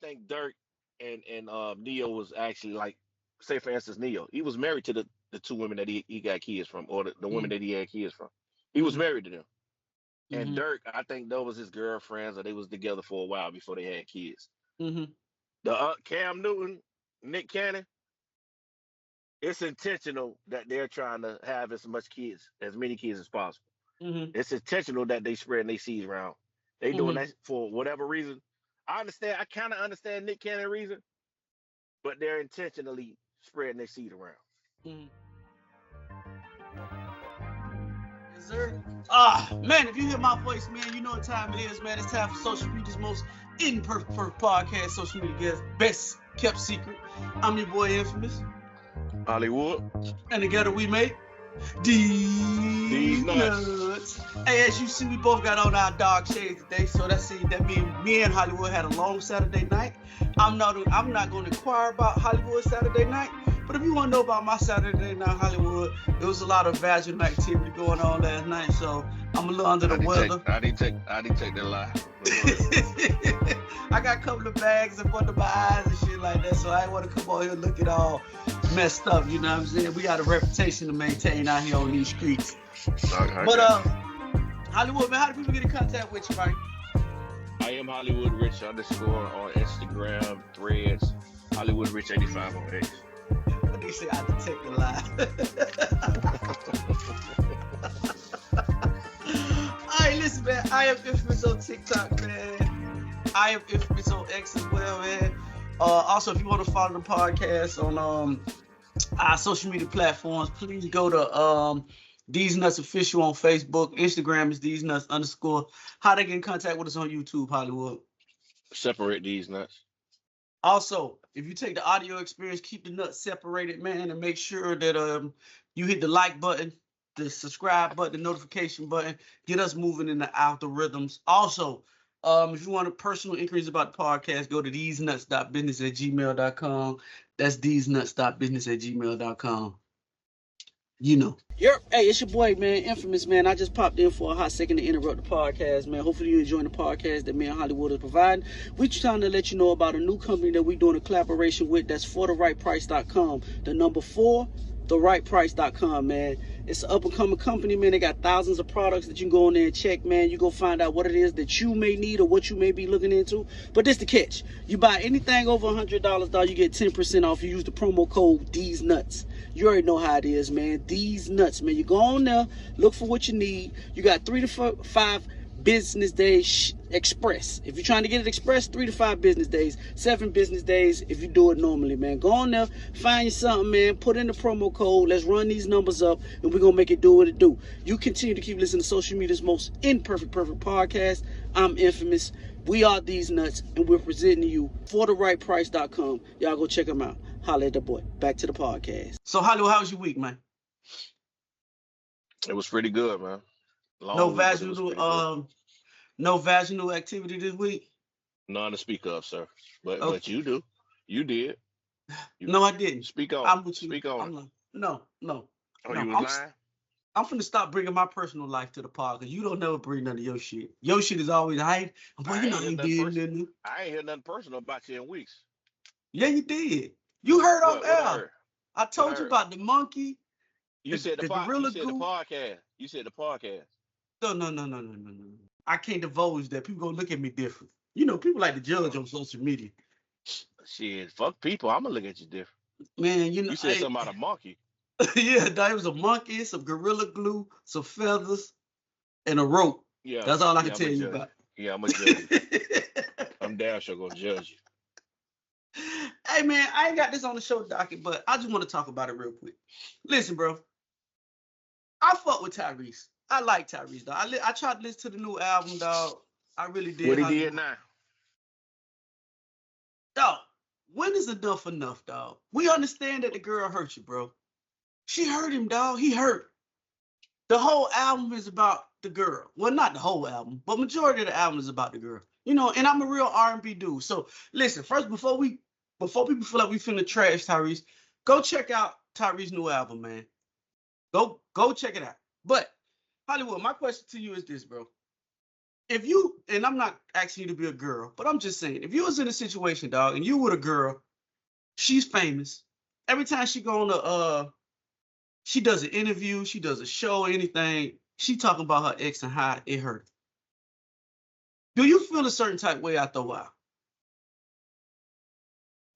think Dirk and Neo was actually like, say for instance, Neo. He was married to the two women that he got kids from, or the women Mm, that he had kids from. He was mm-hmm, married to them. And mm-hmm, Dirk, I think those was his girlfriends, or they was together for a while before they had kids. mm-hmm, The Cam Newton, Nick Cannon, it's intentional that they're trying to have as many kids as possible. mm-hmm, It's intentional that they spreading their seeds around. They doing mm-hmm, that for whatever reason. I understand. I kind of understand Nick Cannon reason, but they're intentionally spreading their seed around. mm-hmm. Yes, sir. Ah, man, if you hear my voice, man, you know what time it is, man. It's time for social media's most imperfect podcast, social media guest, best kept secret. I'm your boy Infamous, Hollywood, and together we make these These nuts. Nuts. Hey, as you see, we both got on our dark shades today, so that means me and Hollywood had a long Saturday night. I'm not going to inquire about Hollywood Saturday night, but if you want to know about my Saturday night Hollywood, there was a lot of vaginal activity going on last night, so I'm a little under the weather. I didn't take that lie. I got a couple of bags in front of my eyes and shit like that, so I ain't want to come on here looking all messed up, you know what I'm saying? We got a reputation to maintain out here on these streets. Okay. But Hollywood, man, how do people get in contact with you, man? I am Hollywood Rich _ on Instagram, Threads, Hollywood Rich 85 on X. What they say, I detect the lie. All right, listen, man. I am Infamous on TikTok, man. I am Infamous on X as well, man. Also, if you want to follow the podcast on our social media platforms, please go to Theze Nutz Official on Facebook. Instagram is Theze Nutz _. How they get in contact with us on YouTube, Hollywood? Separate these nuts. Also, if you take the audio experience, keep the nuts separated, man, and make sure that you hit the like button, the subscribe button, the notification button. Get us moving in the algorithms. Also, if you want a personal inquiries about the podcast, go to thesenuts.business@gmail.com. That's thesenuts.business@gmail.com. You know. Yep. Hey, it's your boy, man, Infamous, man. I just popped in for a hot second to interrupt the podcast, man. Hopefully you're enjoying the podcast that me and Hollywood is providing. We're trying to let you know about a new company that we're doing a collaboration with. That's fortherightprice.com. The number 4, therightprice.com, man. It's an up-and-coming company, man. They got thousands of products that you can go in there and check, man. You go find out what it is that you may need or what you may be looking into. But this the catch. You buy anything over $100, dog, you get 10% off. You use the promo code Theze Nutz. You already know how it is, man. Theze Nutz, man. You go on there, look for what you need. You got 3 to 5 business days express. If you're trying to get it express, 3 to 5 business days, 7 business days if you do it normally, man. Go on there, find you something, man. Put in the promo code. Let's run these numbers up, and we're going to make it do what it do. You continue to keep listening to social media's most perfect podcast. I'm Infamous. We are Theze Nutz, and we're presenting you fortherightprice.com. Y'all go check them out. Holla at the boy. Back to the podcast. So, Hollywood, how was your week, man? It was pretty good, man. Long No week, but it was pretty good. no vaginal activity this week? None to speak of, sir. But Okay. but you do. You did. No, I didn't. Speak on I'm it. with you. Speak on it. No. Oh, No, you was lying? I'm finna stop bringing my personal life to the pod because you don't never bring none of your shit. Your shit is always hype. Boy, you know you did nothing. I ain't heard nothing personal about you in weeks. Yeah, you did. You heard off What I air. heard? I told you about the monkey. You said the gorilla the goo. podcast. You said the podcast. No. I can't divulge that. People gonna look at me different. You know, people like to judge on social media. Shit, fuck people. I'm gonna look at you different. Man, you know. You said something about a monkey. Yeah, that was a monkey, some gorilla glue, some feathers, and a rope. Yeah. That's all I can tell you about. Yeah, I'm gonna judge you. I'm damn sure gonna judge you. Hey, man, I ain't got this on the show docket, but I just want to talk about it real quick. Listen, bro. I fuck with Tyrese. I like Tyrese, dog. I tried to listen to the new album, dog. I really did. What he did now? Dog, when is enough, dog? We understand that the girl hurt you, bro. She hurt him, dog. He hurt. The whole album is about the girl. Well, not the whole album, but majority of the album is about the girl. You know, and I'm a real R&B dude. So listen, first, before people feel like we finna trash Tyrese, go check out Tyrese's new album, man. Go check it out. But Hollywood, my question to you is this, bro. if you, and I'm not asking you to be a girl, but I'm just saying, if you was in a situation, dog, and you with a girl, she's famous. Every time she go on she does an interview, she does a show, anything, she talking about her ex and how it hurt. Do you feel a certain type way after a while?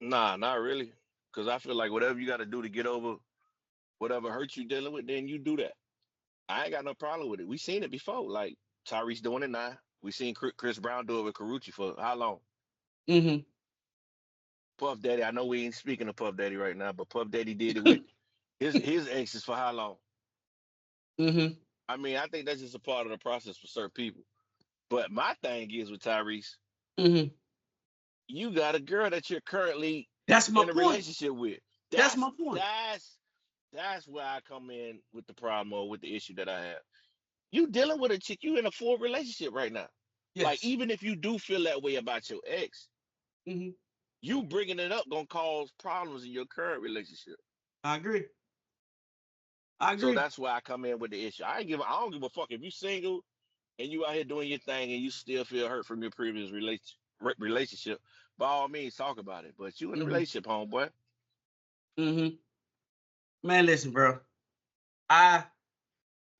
Nah, not really. Because I feel like whatever you got to do to get over whatever hurt you dealing with, then you do that. I ain't got no problem with it. We seen it before. Like Tyrese doing it now. We seen Chris Brown do it with Carucci for how long? Mm-hmm. Puff Daddy. I know we ain't speaking of Puff Daddy right now, but Puff Daddy did it with his exes for how long? Mm-hmm. I mean, I think that's just a part of the process for certain people. But my thing is with Tyrese, Mm-hmm. you got a girl that you're currently That's my in a point. relationship with. That's That's my point. that's where I come in with the problem or with the issue that I have. You dealing with a chick, you in a full relationship right now. Like Yes. even if you do feel that way about your ex, Mm-hmm. you bringing it up gonna cause problems in your current relationship. I agree. I So agree. that's why I come in with the issue. I don't give a fuck if you single and you out here doing your thing and you still feel hurt from your previous relationship. By all means, talk about it. But you in a Mm-hmm. relationship, homeboy. Mm-hmm. Man, listen, bro. I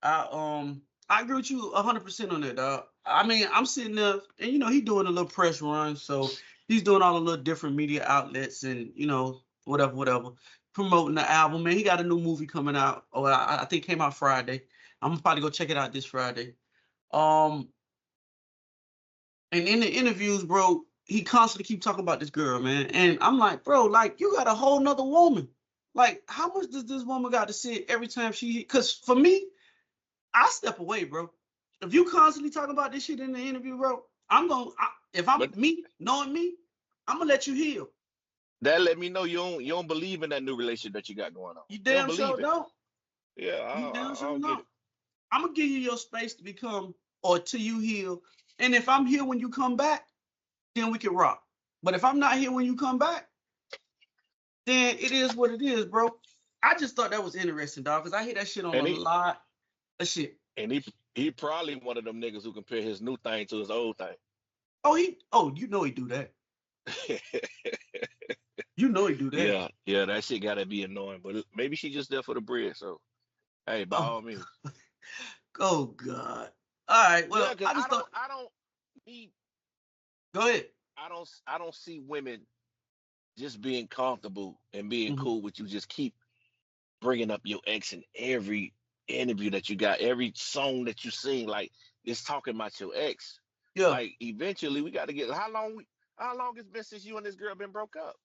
I agree with you 100% on that, dog. I mean, I'm sitting there, and he doing a little press run, so he's doing all the little different media outlets, and whatever, promoting the album. Man, he got a new movie coming out. Oh, I think it came out Friday. I'm gonna probably go check it out this Friday. Um, and in the interviews, bro, he constantly keep talking about this girl, man, and I'm like, bro, like you got a whole nother woman. Like, how much does this woman got to say every time she? Because for me, I step away, bro. If you constantly talking about this shit in the interview, bro, if I'm But me, knowing me, I'm gonna let you heal. that let me know you don't believe in that new relationship that you got going on. You You don't damn sure believe it. don't. Yeah, You damn I sure don't get don't. it. I'm gonna give you your space to become or till you heal. And if I'm here when you come back, then we can rock. But if I'm not here when you come back, then it is what it is, bro. I just thought that was interesting, dog, because I hear that shit on a And he lot of shit. and he probably one of them niggas who compare his new thing to his old thing. You know he do that. You know he do that. Yeah, that shit gotta be annoying. But maybe she just there for the bread. So hey, by Oh, all means. oh God. All right. Yeah, Well, because I just thought. I don't need Go ahead. I don't see women just being comfortable and being Mhm. cool with you. Just keep bringing up your ex in every interview that you got, every song that you sing, like it's talking about your ex. Yeah. Like eventually we got to get how long it's been since you and this girl been broke up?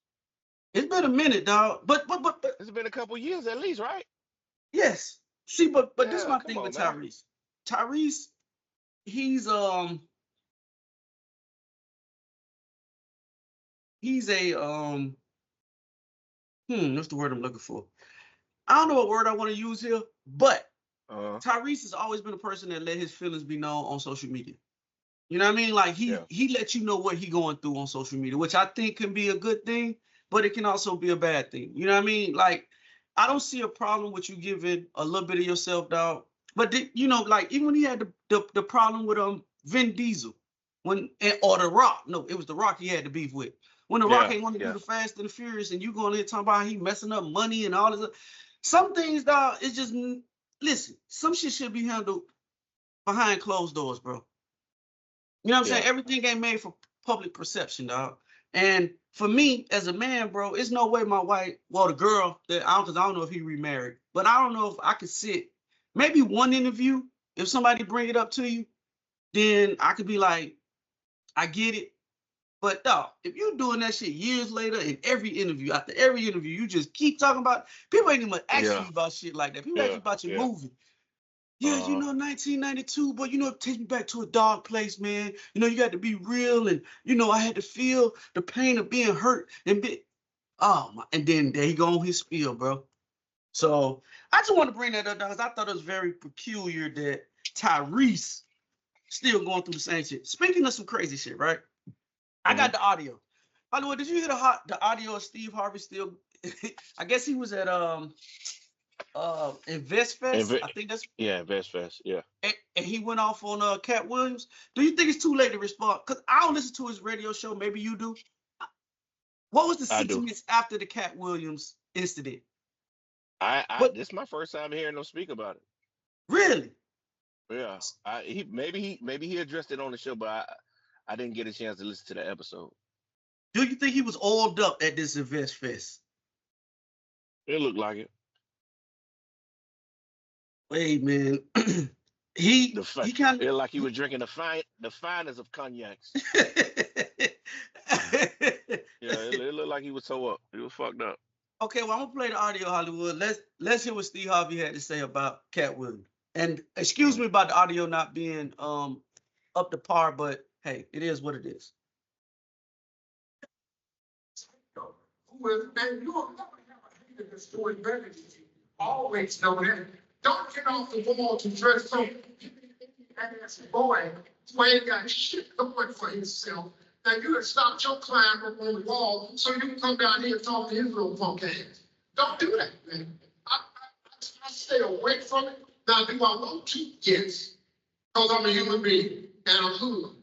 It's been a minute, dog. But It's been a couple years at least, right? yes. See, but this is Yeah, my come thing with on now. Tyrese. Tyrese, he's he's a what's the word I'm looking for? I don't know what word I want to use here, but Uh-huh. Tyrese has always been a person that let his feelings be known on social media. You know what I mean? Like Yeah. he lets you know what he going through on social media, which I think can be a good thing, but it can also be a bad thing. You know what I mean? Like I don't see a problem with you giving a little bit of yourself, dog. But like even when he had the problem with Vin Diesel, or The Rock, no, it was The Rock he had the beef with. When The Rock Yeah. ain't want to do Yeah. the Fast and the Furious, and you going in talking about he messing up money and all this. Some things, dog, it's just listen. Some shit should be handled behind closed doors, bro. You know what I'm saying? Yeah. Everything ain't made for public perception, dog. And for me, as a man, bro, it's no way my wife, well, the girl that because I don't know if he remarried, but I don't know if I could sit maybe one interview. If somebody bring it up to you, then I could be like, I get it. But dog, if you doing that shit years later in every interview, after every interview, you just keep talking about people ain't even asking Yeah. you about shit like that. People ask you Yeah. about your Yeah. movie. Yeah, Uh-huh. 1992, but it takes me back to a dark place, man. You got to be real, and I had to feel the pain of being hurt and oh my, and then there he go on his spiel, bro. So I just want to bring that up because I thought it was very peculiar that Tyrese still going through the same shit. Speaking of some crazy shit, right? I Mm-hmm. got the audio. Hollywood, did you hear the audio of Steve Harvey still? I guess he was at Invest Fest. I think that's Invest Fest. Yeah. And he went off on Cat Williams. Do you think it's too late to respond? Because I don't listen to his radio show. Maybe you do. What was the sentiments after the Cat Williams incident? This is my first time hearing him speak about it. Really? Yeah. Maybe he addressed it on the show, but I didn't get a chance to listen to the episode. Do you think he was oiled up at this Invest Fest? It looked like it. Wait, man. he kind of like he was drinking the finest of cognacs. Yeah, it looked like he was so up. He was fucked up. Okay, well, I'm gonna play the audio, Hollywood. Let's hear what Steve Harvey had to say about Cat Williams. And excuse me about the audio not being up to par, but hey, it is what it is. Man, you're never have a hater that's doing better than you. Always know that. Don't get off the wall to dress so ass boy who ain't got shit going for himself. Now you have stopped your climb up on the wall so you can come down here and talk to his little punk ass. Don't do that, man. I stay away from it. Now, do I want to? Yes. Because I'm a human being and I'm hood.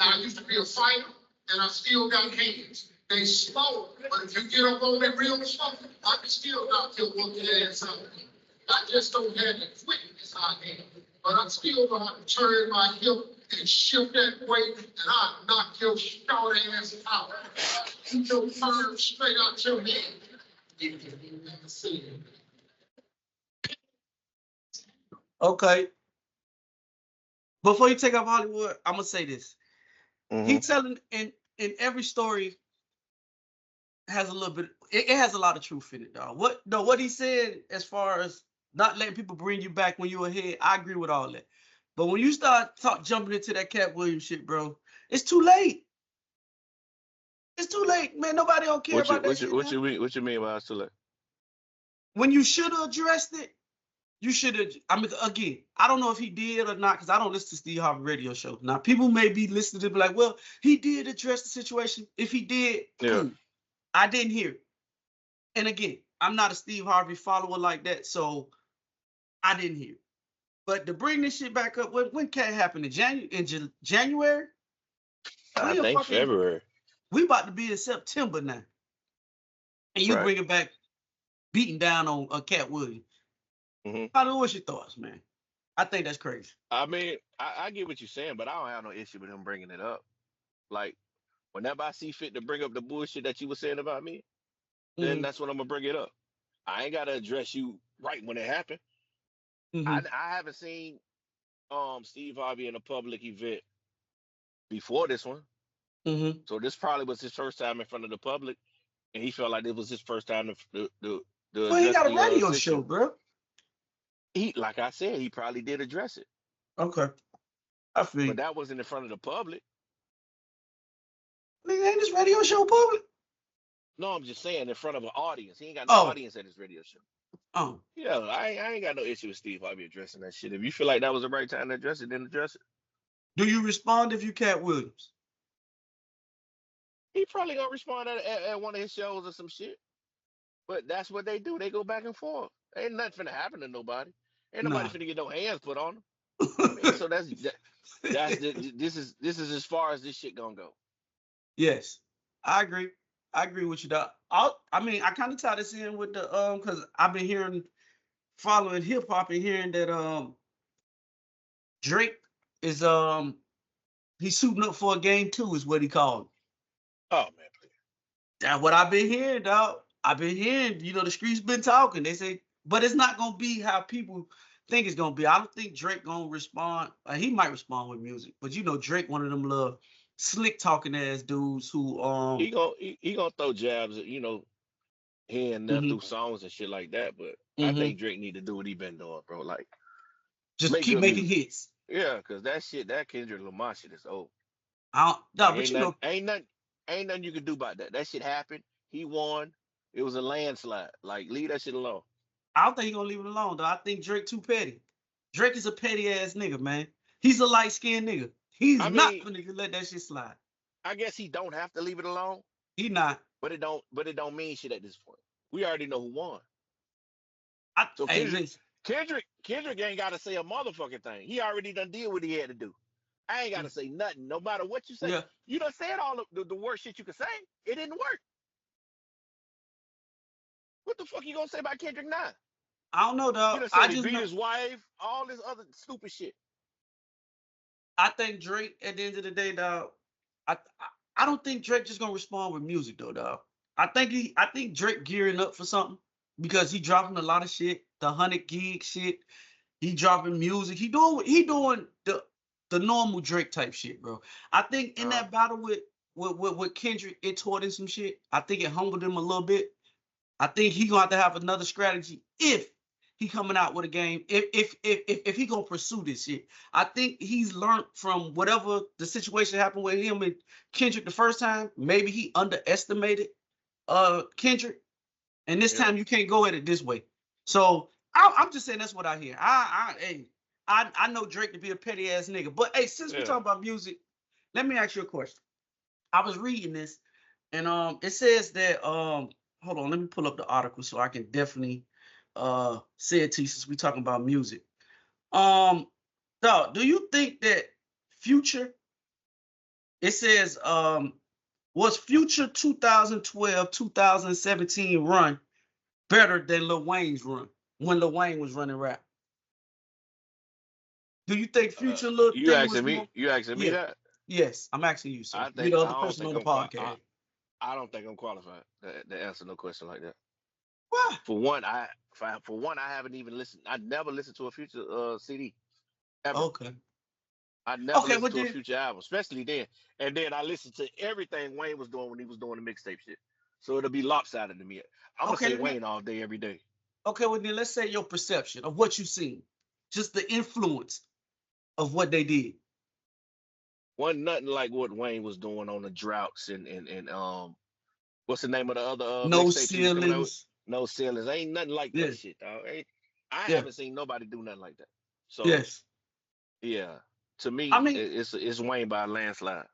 Now, I used to be a fighter and I still got hands. They slow, but if you get up on that real slow, I can still knock your monkey ass out. I just don't have the quickness I have. But I still know how to turn my hip and shift that weight, and I'll knock your short ass out. Keep your arms straight out your head. You never see it. Okay. Before you take up Hollywood, I'm gonna say this. He telling in every story has a little bit. It has a lot of truth in it, dog. What he said as far as not letting people bring you back when you're ahead, I agree with all that. But when you start jumping into that Cat Williams shit, bro, it's too late. It's too late, man. Nobody don't care about that shit. What you mean by it's too late? When you should have addressed it, you should have. I mean, again, I don't know if he did or not because I don't listen to Steve Harvey radio show. Now, people may be listening to be like, well, he did address the situation. If he did, cool. I didn't hear it. And again, I'm not a Steve Harvey follower like that, so I didn't hear it. But to bring this shit back up, when Cat happened in January? I think February. We about to be in September now. And you bring it back beating down on Cat Williams. What's your thoughts, man? I think that's crazy. I mean, I get what you're saying, but I don't have no issue with him bringing it up. Like, whenever I see fit to bring up the bullshit that you were saying about me, then that's when I'm gonna bring it up. I ain't gotta address you right when it happened. I haven't seen Steve Harvey in a public event before this one. So this probably was his first time in front of the public, and he felt like it was his first time to well, he got a radio show, bro. Like I said, he probably did address it. Okay. I feel. But that wasn't in front of the public. Nigga, ain't this radio show public? No, I'm just saying in front of an audience. He ain't got no audience at his radio show. Oh. Yeah, I ain't got no issue with Steve Harvey addressing that shit. If you feel like that was the right time to address it, then address it. Do you respond if you Cat Williams? He probably gonna respond at one of his shows or some shit. But that's what they do. They go back and forth. Ain't nothing finna happen to nobody. Ain't nobody finna get no hands put on them. I mean, so this is as far as this shit gonna go. Yes, I agree. I agree with you, dog. I kind of tie this in with the because I've been following hip hop and hearing that Drake is he's suiting up for a game 2 is what he called it. Oh man, please. That's what I've been hearing, dog. I've been hearing, the streets been talking. They say, but it's not gonna be how people think it's gonna be. I don't think Drake gonna respond. He might respond with music, but Drake one of them little slick talking ass dudes who he gonna throw jabs at here and there through songs and shit like that. But I think Drake need to do what he been doing, bro. Like just keep making hits. Yeah, because that Kendrick Lamar shit is old. Ain't nothing you can do about that. That shit happened. He won. It was a landslide. Like, leave that shit alone. I don't think he's gonna leave it alone, though. I think Drake too petty. Drake is a petty ass nigga, man. He's a light skinned nigga. He's not gonna let that shit slide. I guess he don't have to leave it alone. He not. But it don't mean shit at this point. We already know who won. So Hey, listen. Kendrick ain't got to say a motherfucking thing. He already done did what he had to do. I ain't got to say nothing. No matter what you say, Yeah. you done said all of the worst shit you could say. It didn't work. What the fuck you gonna say about Kendrick now? I don't know, You dog. done I said he just beat know. his wife, all this other stupid shit. I think Drake, at the end of the day, dog. I don't think Drake just gonna respond with music though, dog. I think Drake gearing up for something because he dropping a lot of shit, the 100 gig shit. He dropping music. He doing the normal Drake type shit, bro. I think in Uh, that battle with Kendrick, it taught him some shit. I think it humbled him a little bit. I think he gonna have another strategy if he coming out with a game. If he gonna pursue this shit, I think he's learned from whatever the situation happened with him and Kendrick the first time. Maybe he underestimated Kendrick, and this yeah, time you can't go at it this way. So I'm just saying that's what I hear. I know Drake to be a petty ass nigga, but hey, since we yeah. talk about music, let me ask you a question. I was reading this, and it says that hold on, let me pull up the article so I can definitely say it to you since we talking about music. Um, dog, do you think that Future? It says was Future 2012 2017 run better than Lil Wayne's run when Lil Wayne was running rap? Do you think Future little You thing was asking me? more? You asking me Yeah, that? yes, I'm asking you, sir. I You're think the I other don't person think on the I'm podcast. I don't think I'm qualified to answer no question like that. Why? For one, I haven't even listened. I never listened to a Future CD ever. Okay. I never Okay, listened well to a then. Future album, especially then. And then I listened to everything Wayne was doing when he was doing the mixtape shit. So it'll be lopsided to me. I'm gonna Okay, say let me. Wayne all day, every day. Okay, well then let's say your perception of what you've seen, just the influence of what they did. Wasn't nothing like what Wayne was doing on the droughts and what's the name of the other No mixtapes he was coming out with? ceilings. No ceilings. Ain't nothing like that Yes, shit, dog. I yeah, haven't seen nobody do nothing like that. So yes. yeah, to I me, mean, it's Wayne by a landslide.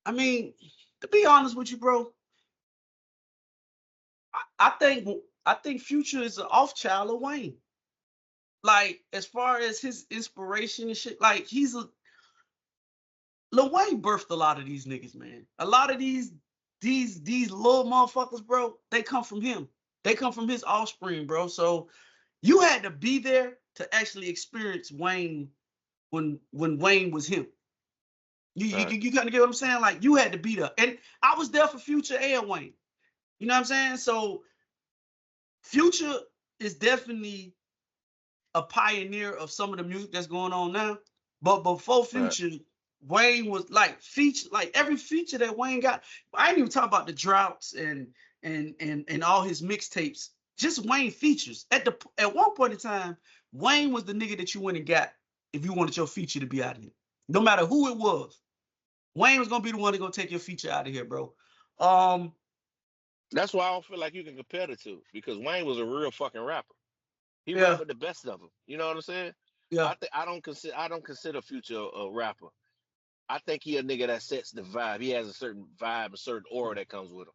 I mean, to be honest with you, bro, I think I think Future is an off child of Wayne. Like as far as his inspiration and shit, like he's a Lil Wayne birthed a lot of these niggas, man. A lot of these little motherfuckers, bro, they come from him. They come from his offspring, bro. So you had to be there to actually experience Wayne when Wayne was him. Right. You kind of get what I'm saying? Like you had to be there, and I was there for Future and Wayne. You know what I'm saying? So Future is definitely a pioneer of some of the music that's going on now. But before Right. Future, Wayne was like feature, like every feature that Wayne got. I ain't even talk about the droughts and all his mixtapes. Just Wayne features. At one point in time, Wayne was the nigga that you went and got if you wanted your feature to be out of here. No matter who it was, Wayne was gonna be the one to go take your feature out of here, bro. Um, That's why I don't feel like you can compare the two because Wayne was a real fucking rapper. He rapped yeah, with the best of them. You know what I'm saying? yeah, I don't consider Future a rapper. I think he a nigga that sets the vibe. He has a certain vibe, a certain aura that comes with him.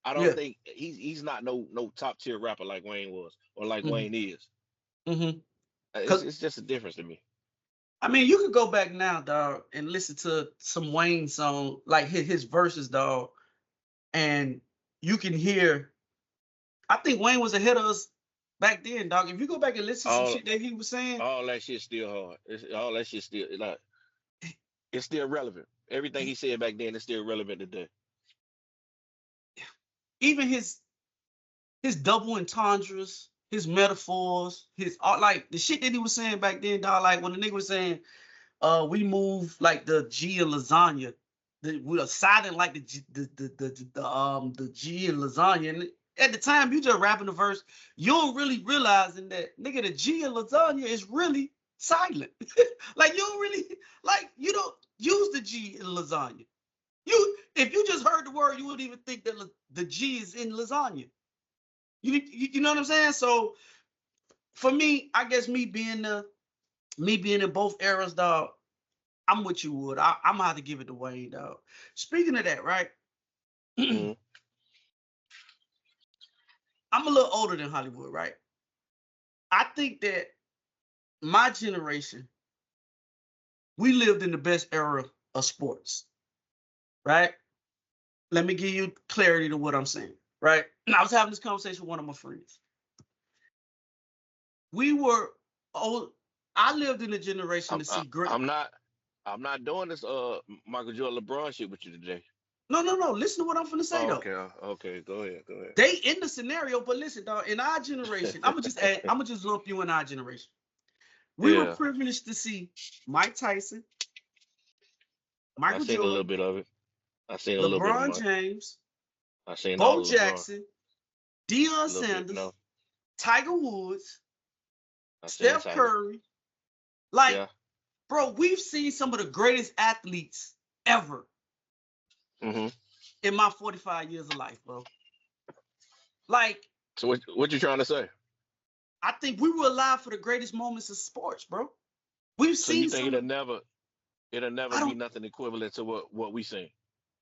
I don't yeah. think he's not no top tier rapper like Wayne was or like Mm-hmm. Wayne is. Mm-hmm. It's just a difference to me. I mean, you could go back now, dog, and listen to some Wayne song, like his verses, dog, and you can hear. I think Wayne was ahead of us back then, dog. If you go back and listen to some All shit that he was saying, all that shit still hard. All that shit still like it's still relevant. Everything he said back then is still relevant today. even his double entendres, his metaphors, his art, like the shit that he was saying back then, dog. Like when the nigga was saying, we move like the G in lasagna. We are silent like the G in lasagna. And at the time, you just rapping the verse, you don't really realizing that nigga the G in lasagna is really silent. Like you don't really like you don't use the G in lasagna. If you just heard the word, you wouldn't even think that the G is in lasagna. You know what I'm saying? So for me, I guess me being in both eras, dog. I'm with you, Wood. I'm gonna have to give it to Wayne, dog. Speaking of that, right? I'm Mm-hmm. a little older than Hollywood, right? I think that my generation, we lived in the best era of sports, right? Let me give you clarity to what I'm saying, right? And I was having this conversation with one of my friends. I lived in a generation to see great. I'm not doing this Michael Jordan LeBron shit with you today. No. Listen to what I'm finna say though. Okay. Go ahead. They in the scenario, but listen, dog. In our generation, I'm gonna just lump you in our generation. We were privileged to see Mike Tyson, Michael I seen a little Jordan, bit of it. I seen a little bit of LeBron Mike. James, I seen Bo all of LeBron. Jackson, Deion Sanders, Tiger Woods, Steph Curry. Like, bro, we've seen some of the greatest athletes ever in my 45 years of life, bro. Like, so what you trying to say? I think we were alive for the greatest moments of sports, bro. We've seen. You think it'll never be nothing equivalent to what we seen?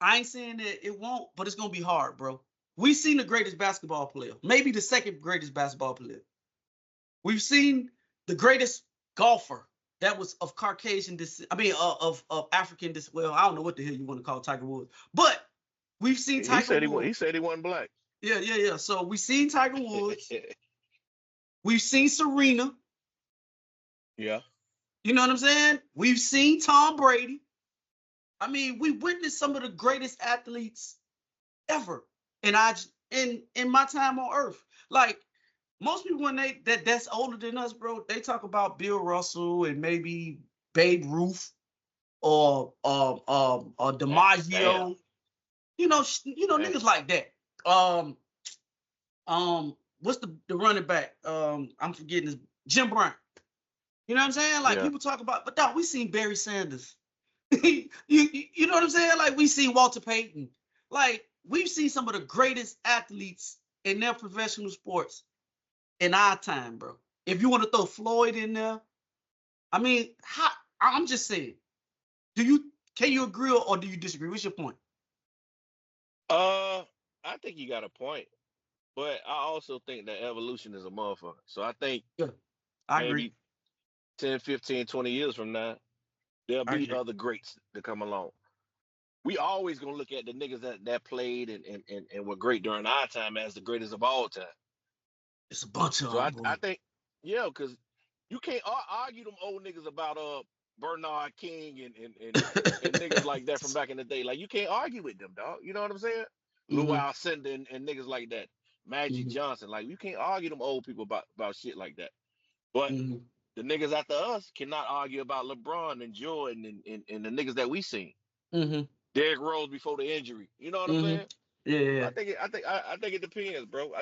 I ain't saying that it won't, but it's gonna be hard, bro. We've seen the greatest basketball player, maybe the second greatest basketball player. We've seen the greatest golfer that was of Caucasian descent. I mean, of African descent. Well, I don't know what the hell you want to call Tiger Woods, but we've seen Tiger Woods. He said he wasn't black. Yeah. So we've seen Tiger Woods. We've seen Serena. Yeah. You know what I'm saying? We've seen Tom Brady. I mean, we witnessed some of the greatest athletes ever in my time on Earth. Like, most people when that's older than us, bro, they talk about Bill Russell and maybe Babe Ruth or DiMaggio. You know, niggas like that. What's the running back? I'm forgetting his Jim Bryant. You know what I'm saying? Like, people talk about, but dog, we seen Barry Sanders. you know what I'm saying? Like, we seen Walter Payton. Like, we've seen some of the greatest athletes in their professional sports in our time, bro. If you want to throw Floyd in there, I mean, I'm just saying. Can you agree or do you disagree? What's your point? I think you got a point, but I also think that evolution is a motherfucker. So I think I agree. 10, 15, 20 years from now, there'll be other greats that come along. We always gonna look at the niggas that played and were great during our time as the greatest of all time. It's a bunch of them. I think, because you can't argue them old niggas about Bernard King and niggas like that from back in the day. Like, you can't argue with them, dog. You know what I'm saying? Lou Alcindor and niggas like that. Magic Johnson. Like, you can't argue them old people about shit like that. But the niggas after us cannot argue about LeBron and Jordan and the niggas that we seen. Derrick Rose before the injury. You know what I'm saying? Yeah. I think it depends, bro.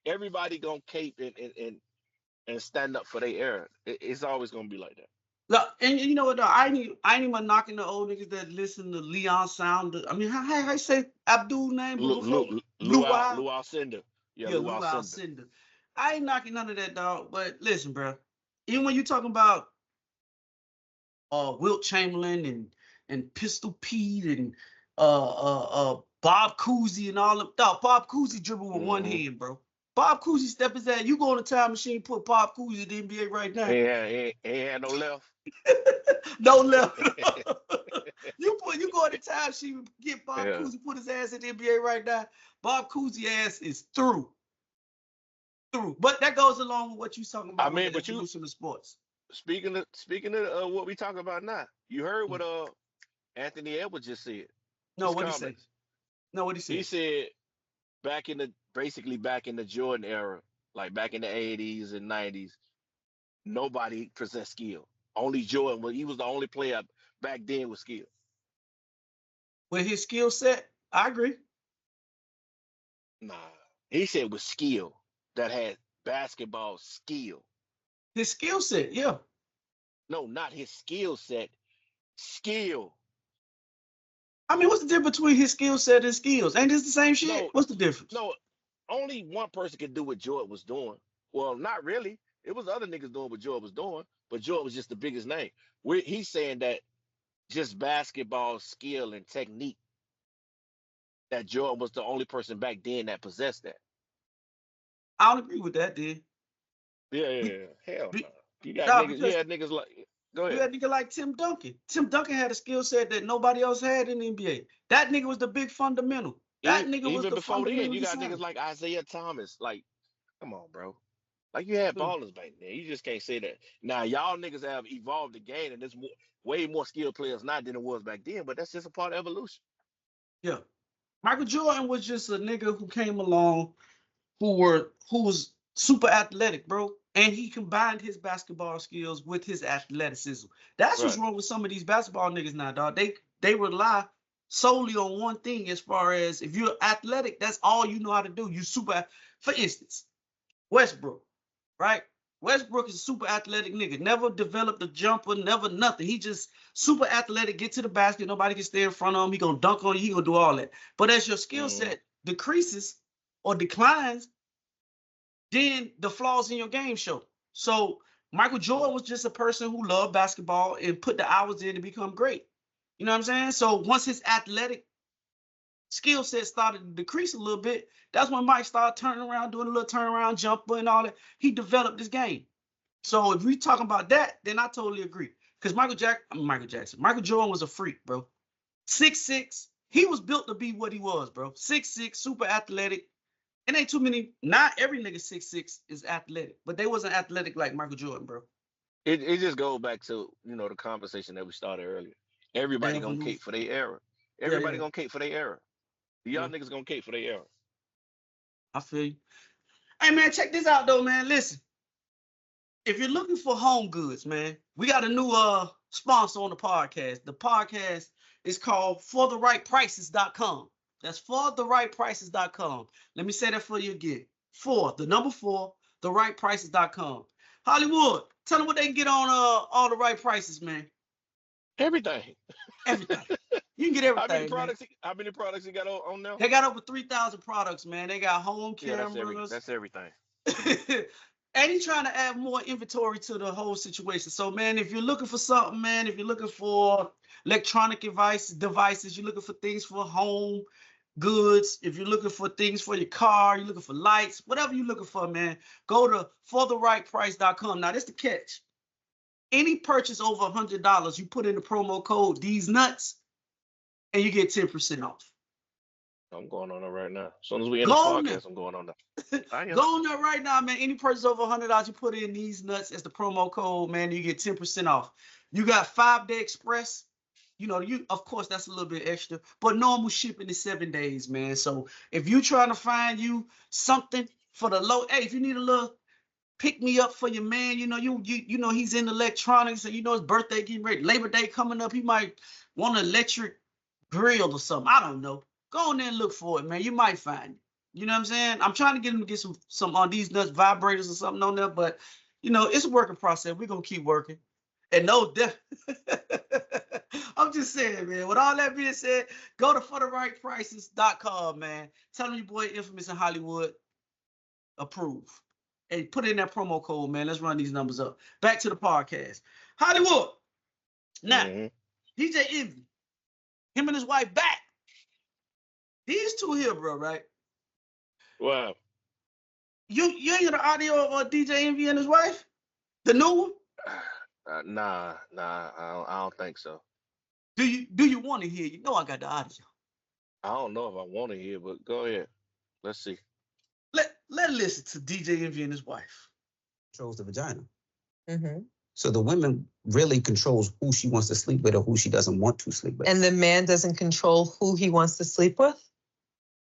Everybody gonna cape and stand up for their era. It's always gonna be like that. Look, and you know what? Though, I ain't even knocking the old niggas that listen to Leon Sound. I mean, how you say Abdul name? Lou Alcindor. Yeah, Lou Alcindor. I ain't knocking none of that, dog. But listen, bro. Even when you talking about Wilt Chamberlain and Pistol Pete and Bob Cousy and all them, dog. Bob Cousy dribble with one hand, bro. Bob Cousy step his ass. You go on the time machine, put Bob Cousy in the NBA right now. He ain't had no left. No left. You go on the time machine, get Bob Cousy, put his ass in the NBA right now. Bob Cousy ass is through. But that goes along with what you talking about. I mean, but you the sports. Speaking of what we talking about now, you heard what Anthony Edwards just said. No, what he said? No, what he said? He said back in the Jordan era, like back in the 80s and 90s, nobody possessed skill. Only Jordan, he was the only player back then with skill. With his skill set, I agree. Nah, he said with skill, that had basketball skill. His skill set, yeah. No, not his skill set. Skill. I mean, what's the difference between his skill set and skills? Ain't this the same shit? No, what's the difference? No, only one person could do what Jordan was doing. Well, not really. It was other niggas doing what Jordan was doing, but Jordan was just the biggest name. He's saying that just basketball skill and technique, that Jordan was the only person back then that possessed that. I don't agree with that, dude. Yeah. Hell no. You got Nah, niggas. You because had niggas like. Go you ahead. had a nigga like Tim Duncan. Tim Duncan had a skill set that nobody else had in the NBA. That nigga was the big fundamental. That nigga was Even the before then, fundamental you got niggas designer. like Isaiah Thomas. Like, come on, bro. Like you had Hmm. ballers back then. You just can't say that. Now y'all niggas have evolved the game, and there's way more skilled players now than it was back then. But that's just a part of evolution. Yeah. Michael Jordan was just a nigga who came along who was super athletic, bro. And he combined his basketball skills with his athleticism. That's what's Right. wrong with some of these basketball niggas now, dog. They rely solely on one thing as far as if you're athletic, that's all you know how to do. You super, for instance, Westbrook, right? Westbrook is a super athletic nigga. Never developed a jumper, never nothing. He just super athletic, get to the basket, nobody can stay in front of him. He gonna dunk on you, he gonna do all that. But as your skill set decreases or declines, then the flaws in your game show. So Michael Jordan was just a person who loved basketball and put the hours in to become great. You know what I'm saying? So once his athletic skill set started to decrease a little bit, that's when Mike started turning around, doing a little turnaround jumper and all that. He developed his game. So if we talking about that, then I totally agree. Because Michael Jordan was a freak, bro. 6'6". He was built to be what he was, bro. 6'6", super athletic. It ain't too many. Not every nigga 6'6" is athletic, but they wasn't athletic like Michael Jordan, bro. It just goes back to the conversation that we started earlier. Everybody gonna cape for their era. Everybody Yeah. gonna cape for their era. Y'all Yeah. niggas gonna cape for their era. I feel you. Hey man, check this out though, man. Listen, if you're looking for home goods, man, we got a new sponsor on the podcast. The podcast is called fortherightprices.com. That's fortherightprices.com. Let me say that for you again. The number 4, therightprices.com. Hollywood, tell them what they can get on all the right prices, man. Everything. Everything. You can get everything, man. How many products you got on there? They got over 3,000 products, man. They got home Yeah, cameras. that's everything. And he's trying to add more inventory to the whole situation. So, man, if you're looking for something, man, if you're looking for electronic devices, you're looking for things for home goods, if you're looking for things for your car, you're looking for lights, whatever you're looking for, man, go to fortherightprice.com. Now, this the catch. Any purchase over $100, you put in the promo code Theze Nutz, and you get 10% off. I'm going on there right now. As soon as we end Go this on podcast, there. I'm going on there. Go on there right now, man. Any purchase over $100, you put in Theze Nutz as the promo code, man. You get 10% off. You got 5-day express. Of course, that's a little bit extra, but normal shipping is 7 days, man. So if you're trying to find you something for the low, hey, if you need a little pick me up for your man, you know he's in electronics, and his birthday getting ready, Labor Day coming up, he might want an electric grill or something. I don't know. Go on there and look for it, man. You might find it. You know what I'm saying? I'm trying to get him to get some on Theze Nutz vibrators or something on there, but it's a working process. We're gonna keep working. And no death. I'm just saying, man. With all that being said, go to fortherightprices.com, man. Tell them your boy Infamous in Hollywood approve. And put in that promo code, man. Let's run these numbers up. Back to the podcast. Hollywood. Now, DJ Envy, him and his wife back. These two here, bro, right? Wow. You ain't hear the audio of DJ Envy and his wife? The new one? Nah, I don't think so. Do you want to hear? You know I got the audio. I don't know if I want to hear, but go ahead. Let's see. Let listen to DJ Envy and his wife. Controls the vagina. So the woman really controls who she wants to sleep with or who she doesn't want to sleep with. And the man doesn't control who he wants to sleep with?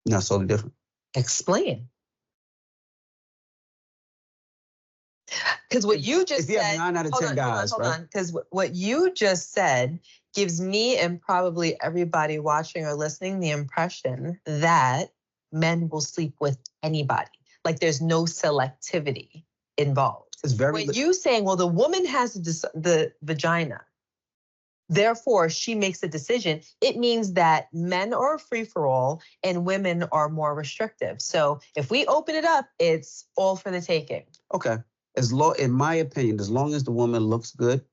No, it's totally different. Explain. Because what you just said, 9 out of 10 guys, hold on. Because what you just said gives me and probably everybody watching or listening the impression that men will sleep with anybody. Like there's no selectivity involved. It's very. When you saying, well, the woman has the vagina, therefore she makes a decision, it means that men are a free-for-all and women are more restrictive. So if we open it up, it's all for the taking. Okay. In my opinion, as long as the woman looks good,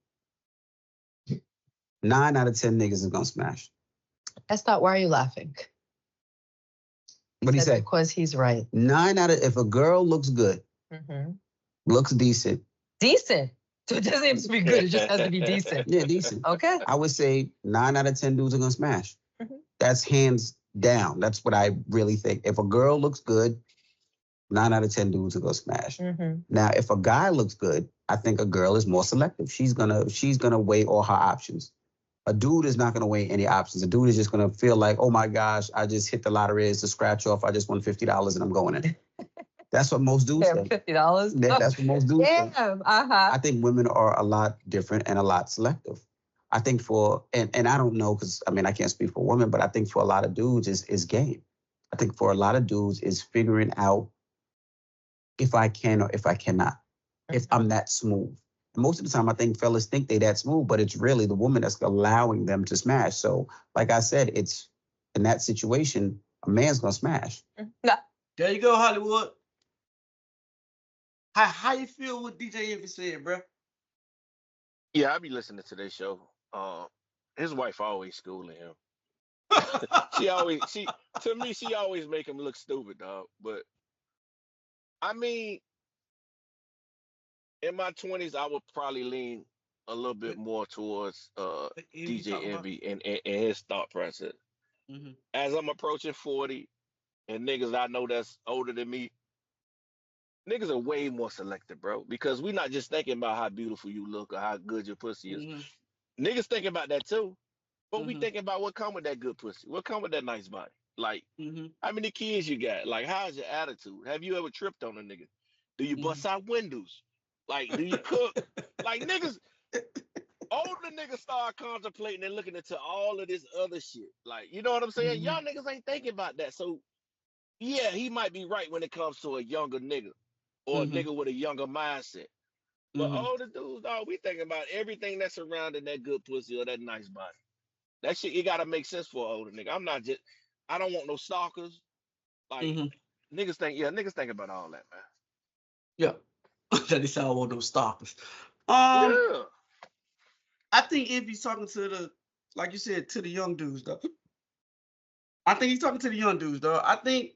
9 out of 10 niggas is gonna smash. That's not why are you laughing? What do you say? Because he's right. If a girl looks good, Looks decent. Decent. So it doesn't have to be good. It just has to be decent. Yeah, decent. Okay. I would say 9 out of 10 dudes are gonna smash. That's hands down. That's what I really think. If a girl looks good, 9 out of 10 dudes are gonna smash. Now, if a guy looks good, I think a girl is more selective. She's gonna weigh all her options. A dude is not gonna weigh any options. A dude is just gonna feel like, oh my gosh, I just hit the lottery. It's a scratch off. I just won $50 and I'm going in. That's what most dudes think. $50? That's what most dudes think. Damn. I think women are a lot different and a lot selective. I think and I don't know, because I mean I can't speak for women, but I think for a lot of dudes is game. I think for a lot of dudes is figuring out if I can or if I cannot, if I'm that smooth. Most of the time I think fellas think they that smooth, but it's really the woman that's allowing them to smash. So like I said, it's in that situation, a man's gonna smash. There you go, Hollywood. How you feel what DJ Envy said, bro? Yeah, I be listening to this show. His wife always schooling him. she always make him look stupid, dog. But I mean, in my 20s, I would probably lean a little bit more towards DJ Envy and his thought process. As I'm approaching 40, and niggas I know that's older than me, niggas are way more selective, bro. Because we not just thinking about how beautiful you look or how good your pussy is. Niggas thinking about that too. But we thinking about what come with that good pussy. What come with that nice body. Like, how many kids you got? Like, how's your attitude? Have you ever tripped on a nigga? Do you bust out windows? Like, do you cook? Like, niggas, older niggas start contemplating and looking into all of this other shit. Like, you know what I'm saying? Y'all niggas ain't thinking about that. So, yeah, he might be right when it comes to a younger nigga or a nigga with a younger mindset. But older dudes, dog, we thinking about everything that's surrounding that good pussy or that nice body. That shit, it gotta make sense for an older nigga. I don't want no stalkers. Like, niggas think about all that, man. Yeah. That is how I want those stalkers. Yeah. I think Envy's talking to like you said, to the young dudes, though. I think he's talking to the young dudes, though. I think,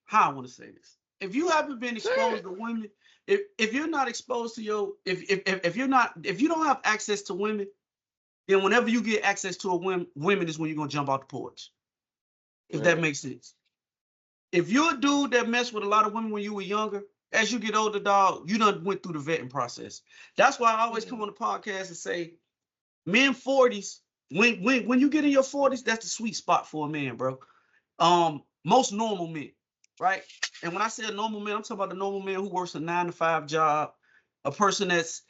how I want to say this. If you haven't been exposed to women, if you're not exposed to if you don't have access to women, then whenever you get access to women is when you're gonna jump out the porch. If that makes sense. If you're a dude that messed with a lot of women when you were younger, as you get older, dog, you done went through the vetting process. That's why I always come on the podcast and say, men 40s, when you get in your 40s, that's the sweet spot for a man, bro. Most normal men, right? And when I say a normal man, I'm talking about the normal man who works a 9-to-5 job, a person that's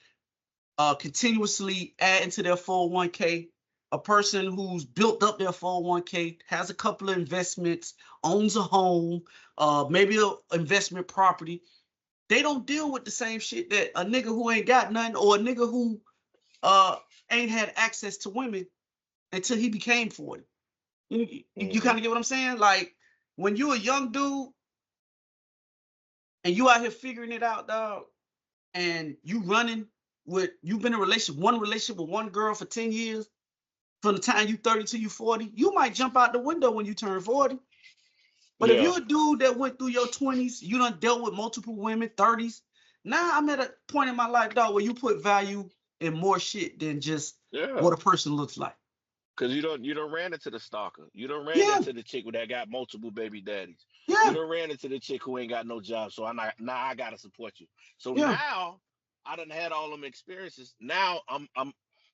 continuously adding to their 401k, a person who's built up their 401k, has a couple of investments, owns a home, maybe an investment property. They don't deal with the same shit that a nigga who ain't got nothing or a nigga who ain't had access to women until he became 40. You kind of get what I'm saying? Like, when you a young dude and you out here figuring it out, dog, and you've been in a one relationship with one girl for 10 years, from the time you 30 to you 40, you might jump out the window when you turn 40. But if you're a dude that went through your 20s, you done dealt with multiple women, 30s. Now I'm at a point in my life, dog, where you put value in more shit than just what a person looks like. Cause you don't ran into the stalker. You don't ran into the chick that got multiple baby daddies. You don't ran into the chick who ain't got no job. So I gotta support you. So now I done had all them experiences. Now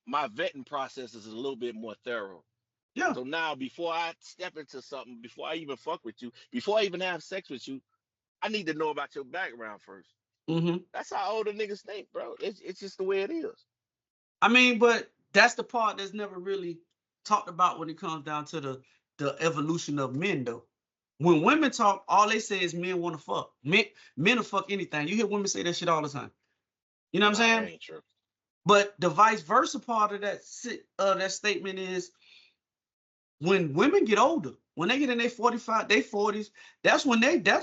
my vetting process is a little bit more thorough. Yeah. So now before I step into something, before I even fuck with you, before I even have sex with you, I need to know about your background first. That's how older niggas think, bro. It's just the way it is. I mean, but that's the part that's never really talked about when it comes down to the evolution of men, though. When women talk, all they say is men want to fuck. Men will fuck anything. You hear women say that shit all the time. You know what I'm saying? That ain't true. But the vice versa part of that statement is, when women get older, when they get in their 40s, that's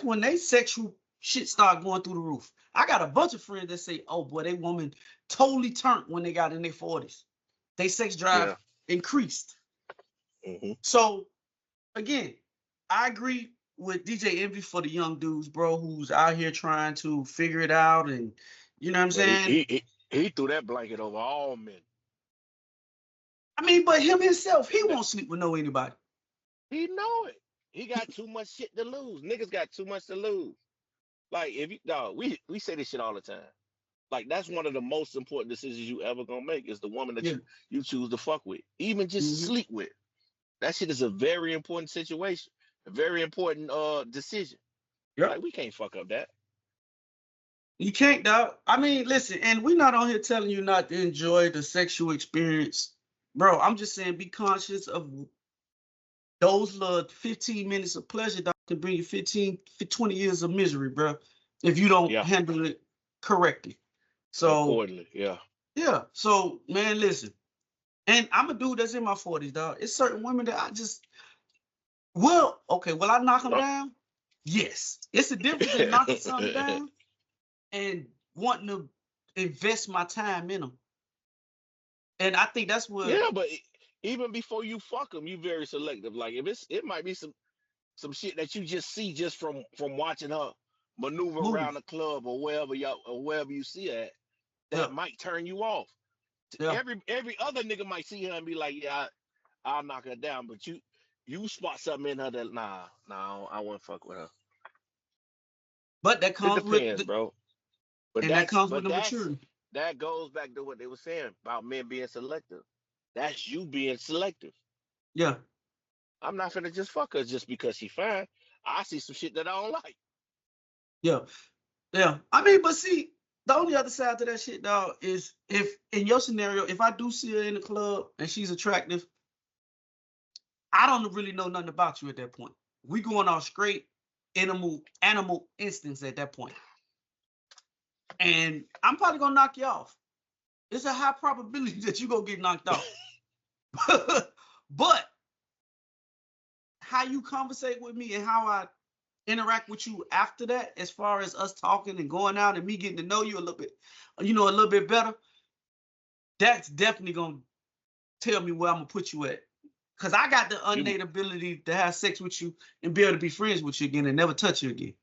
when they sexual shit start going through the roof. I got a bunch of friends that say, oh boy, they woman totally turned when they got in their 40s. They sex drive increased. So again, I agree with DJ Envy for the young dudes, bro, who's out here trying to figure it out, and you know what I'm But saying? he threw that blanket over all men. I mean, but him himself, he won't sleep with anybody. He know it. He got too much shit to lose. Niggas got too much to lose. Like if you dog, we say this shit all the time. Like that's one of the most important decisions you ever gonna make is the woman that you choose to fuck with, even just sleep with. That shit is a very important situation, a very important decision. Yeah, like we can't fuck up that. You can't, dog. I mean, listen, and we're not on here telling you not to enjoy the sexual experience, bro. I'm just saying, be conscious of those little 15 minutes of pleasure that can bring you 20 years of misery, bro, if you don't handle it correctly. So, accordingly, yeah. So, man, listen, and I'm a dude that's in my 40s, dog. It's certain women that I just, will I knock them down? Yes. It's a difference in knocking something down and wanting to invest my time in them. And I think that's what. Yeah, but even before you fuck them, you very selective. Like if it might be some shit that you just see just from watching her maneuver around the club or wherever you see her at, that might turn you off. Yeah. Every other nigga might see her and be like, yeah, I'll knock her down. But you spot something in her that nah, I won't fuck with her. But that comes it depends, bro. But that comes with the maturity. That goes back to what they were saying about men being selective. That's you being selective. Yeah. I'm not finna just fuck her just because she fine. I see some shit that I don't like. Yeah. Yeah. I mean, but see, the only other side to that shit, dog, is if in your scenario, if I do see her in the club and she's attractive, I don't really know nothing about you at that point. We going off straight animal instincts at that point. And I'm probably gonna knock you off. It's a high probability that you're gonna get knocked off. But how you conversate with me and how I interact with you after that, as far as us talking and going out and me getting to know you a little bit better, that's definitely gonna tell me where I'm gonna put you at. Cause I got the innate ability to have sex with you and be able to be friends with you again and never touch you again.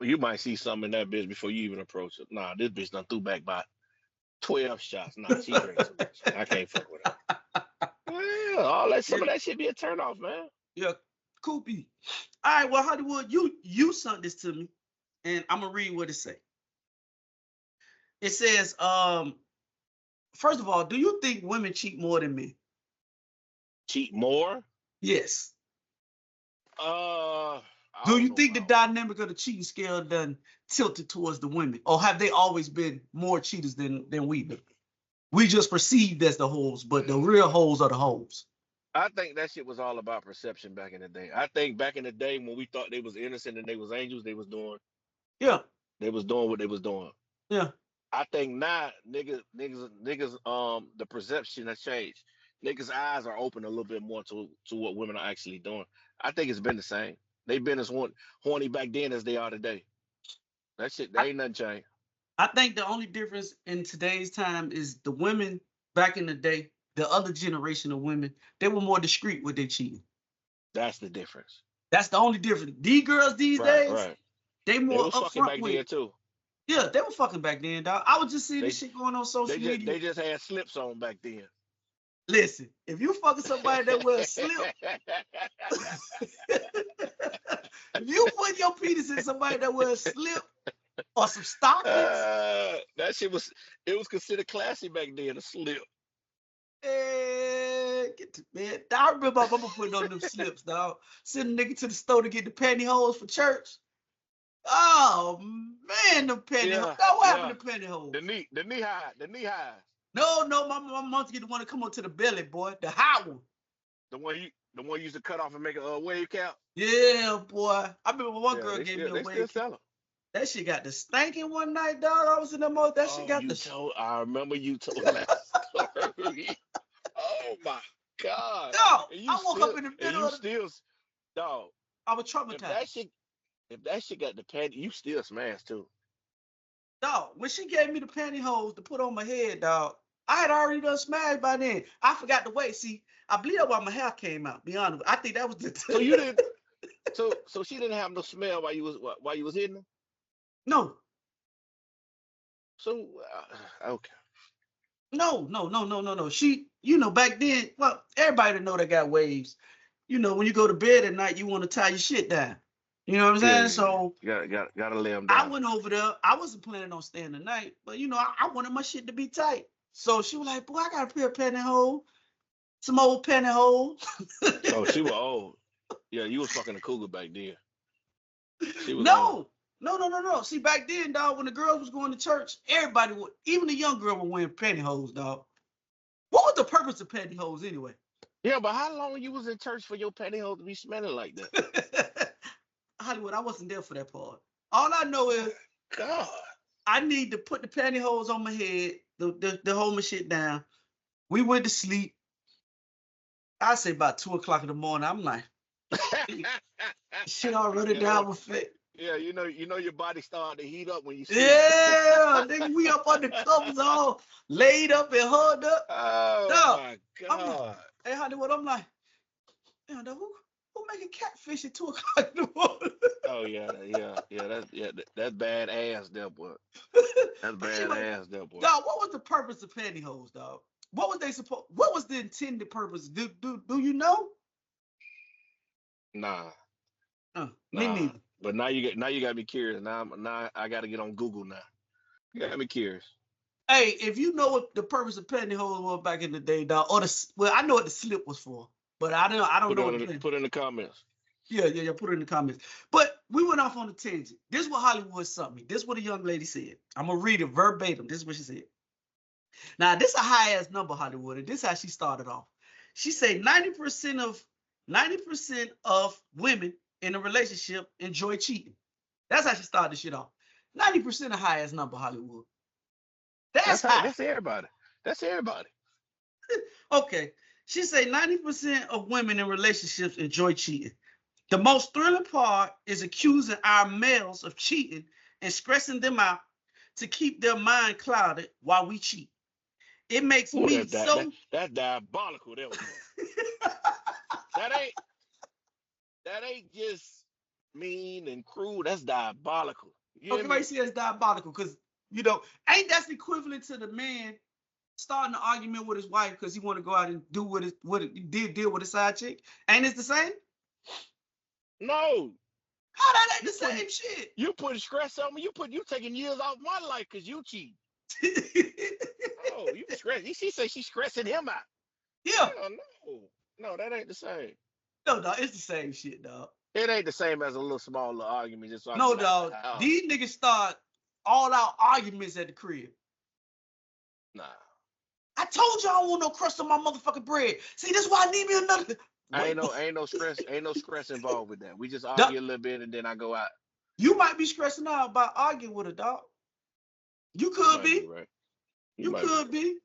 You might see something in that bitch before you even approach it. Nah, this bitch done threw back by 12 shots. Nah, she drinks too much. I can't fuck with her. Yeah, some of that shit be a turn off, man. Yeah, Koopy. All right, well, Hollywood, you sent this to me, and I'm gonna read what it say. It says, first of all, do you think women cheat more than men? Cheat more? Yes. Do you think the dynamic of the cheating scale done tilted towards the women, or have they always been more cheaters than we do? We just perceived as the hoes, but the real hoes are the hoes. I think that shit was all about perception back in the day. I think back in the day when we thought they was innocent and they was angels, they was doing. Yeah. They was doing what they was doing. Yeah. I think now niggas, the perception has changed. Niggas' eyes are open a little bit more to what women are actually doing. I think it's been the same. They've been as horny back then as they are today. That shit, ain't nothing changed. I think the only difference in today's time is the women back in the day, the other generation of women, they were more discreet with their cheating. That's the difference. That's the only difference. These girls these days, they more upfront back then too. Yeah, they were fucking back then, dog. I was just seeing this shit going on social media. They just had slips on back then. Listen, if you fucking somebody that wears a slip, if you put your penis in somebody that wears a slip or some stockings, that shit was considered classy back then, a slip. Man, I remember my mama putting on them slips, dog. Sending a nigga to the store to get the pantyhose for church. Oh man, the pantyhose. What happened to pantyhose? The knee high. No, my mom get the one to come on to the belly, boy. The high one. The one you used to cut off and make a wave cap. Yeah, boy. I remember one girl gave me a wave cap. That shit got the stinking one night, dog. I was in the most. That shit got the. I remember you told that story. Oh my God. No, I woke up in the middle of the. Dog. I was traumatized. If that shit got the panty, you still smashed too. Dog, when she gave me the pantyhose to put on my head, dog, I had already done smashed by then. I forgot to wait. See, I bleed up while my hair came out. Be honest, I think that was the. So you So she didn't have no smell while you was hitting her. No, So okay. no. She, back then, well, everybody know they got waves. When you go to bed at night, you want to tie your shit down. You know what I'm saying? Yeah. So Gotta lay them I down. went over there. I wasn't planning on staying the night, but I wanted my shit to be tight. So she was like, "Boy, I got a pair of pantyhose, some old pantyhose." Oh, she was old. Yeah, you was fucking a cougar back then. She was old. No. See, back then, dog, when the girls was going to church, everybody would, even the young girl, were wearing pantyhose, dog. What was the purpose of pantyhose anyway? Yeah, but how long you was in church for your pantyhose to be smelling like that? Hollywood, I wasn't there for that part. All I know is, God, I need to put the pantyhose on my head, to hold my shit down. We went to sleep. I say about 2:00 in the morning. I'm like, shit already down my face. Yeah, you know your body starting to heat up when you sleep. Yeah, nigga, we up under covers all laid up and hugged up. Oh Dog, my God. Hey, Hollywood, I'm like, damn, who making catfish at 2:00 in the morning? Oh yeah. That's bad ass, there, boy. That's bad ass, there, boy. Dog, what was the purpose of pantyhose, dog? What was the intended purpose? Do you know? Nah. Me neither. But now you got me curious. Now I got to get on Google now. You got me curious. Hey, if you know what the purpose of pantyhose was back in the day, dog, I know what the slip was for, but I don't know. Put in the comments. Yeah, put it in the comments. But we went off on a tangent. This is what Hollywood sent me. This is what a young lady said. I'm gonna read it verbatim. This is what she said. Now, this is a high ass number, Hollywood, and this is how she started off. She said 90% of women in a relationship enjoy cheating. That's how she started the shit off. 90% a high ass number, Hollywood. That's high. That's everybody. That's everybody. Okay. She said 90% of women in relationships enjoy cheating. The most thrilling part is accusing our males of cheating and stressing them out to keep their mind clouded while we cheat. It makes me so. That's diabolical. That ain't just mean and cruel. That's diabolical. Okay, why you see that's diabolical? Because ain't that equivalent to the man starting an argument with his wife because he want to go out and do deal with a side chick? Ain't it the same? No. How that ain't the same shit? You put stress on me. You taking years off my life because you cheat. Oh, you stress. She say she's stressing him out. Yeah. No, that ain't the same. No, dog, it's the same shit, dog. It ain't the same as a little small argument. Just so no, dog. These niggas start all out arguments at the crib. Nah. I told you I don't want no crust on my motherfucking bread. See, this is why I need me another. Ain't no stress involved with that. We just argue a little bit and then I go out. You might be stressing out about arguing with a dog. You could be. Right. You could be.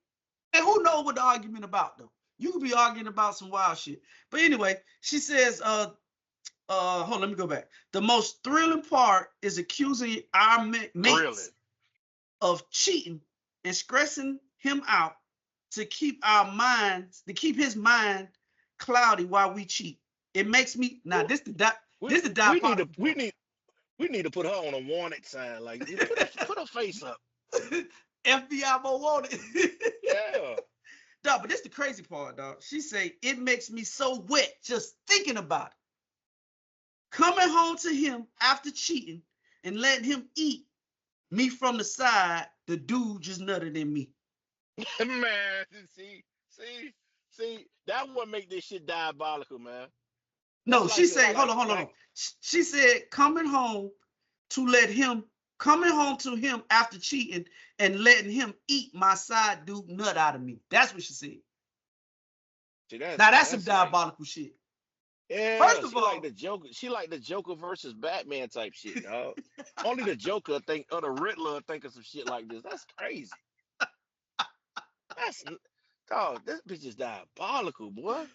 And who knows what the argument about though? You could be arguing about some wild shit. But anyway, she says, hold on, let me go back. The most thrilling part is accusing our mates of cheating and stressing him out to keep his mind cloudy while we cheat. It makes me we need to put her on a wanted sign. Like put her face up. FBI more wanted. Yeah. Dog, but this the crazy part, dog. She say it makes me so wet just thinking about it. Coming home to him after cheating and letting him eat me from the side, the dude just nutted in me. Man, see, that would make this shit diabolical, man. No, she said, hold on. She said coming home to him after cheating and letting him eat my side dude nut out of me. That's what she said. See, that's some diabolical shit. Yeah, first of all, she like the Joker versus Batman type shit, dog. Only the Joker or the Riddler think of some shit like this. That's crazy. Dog, this bitch is diabolical, boy.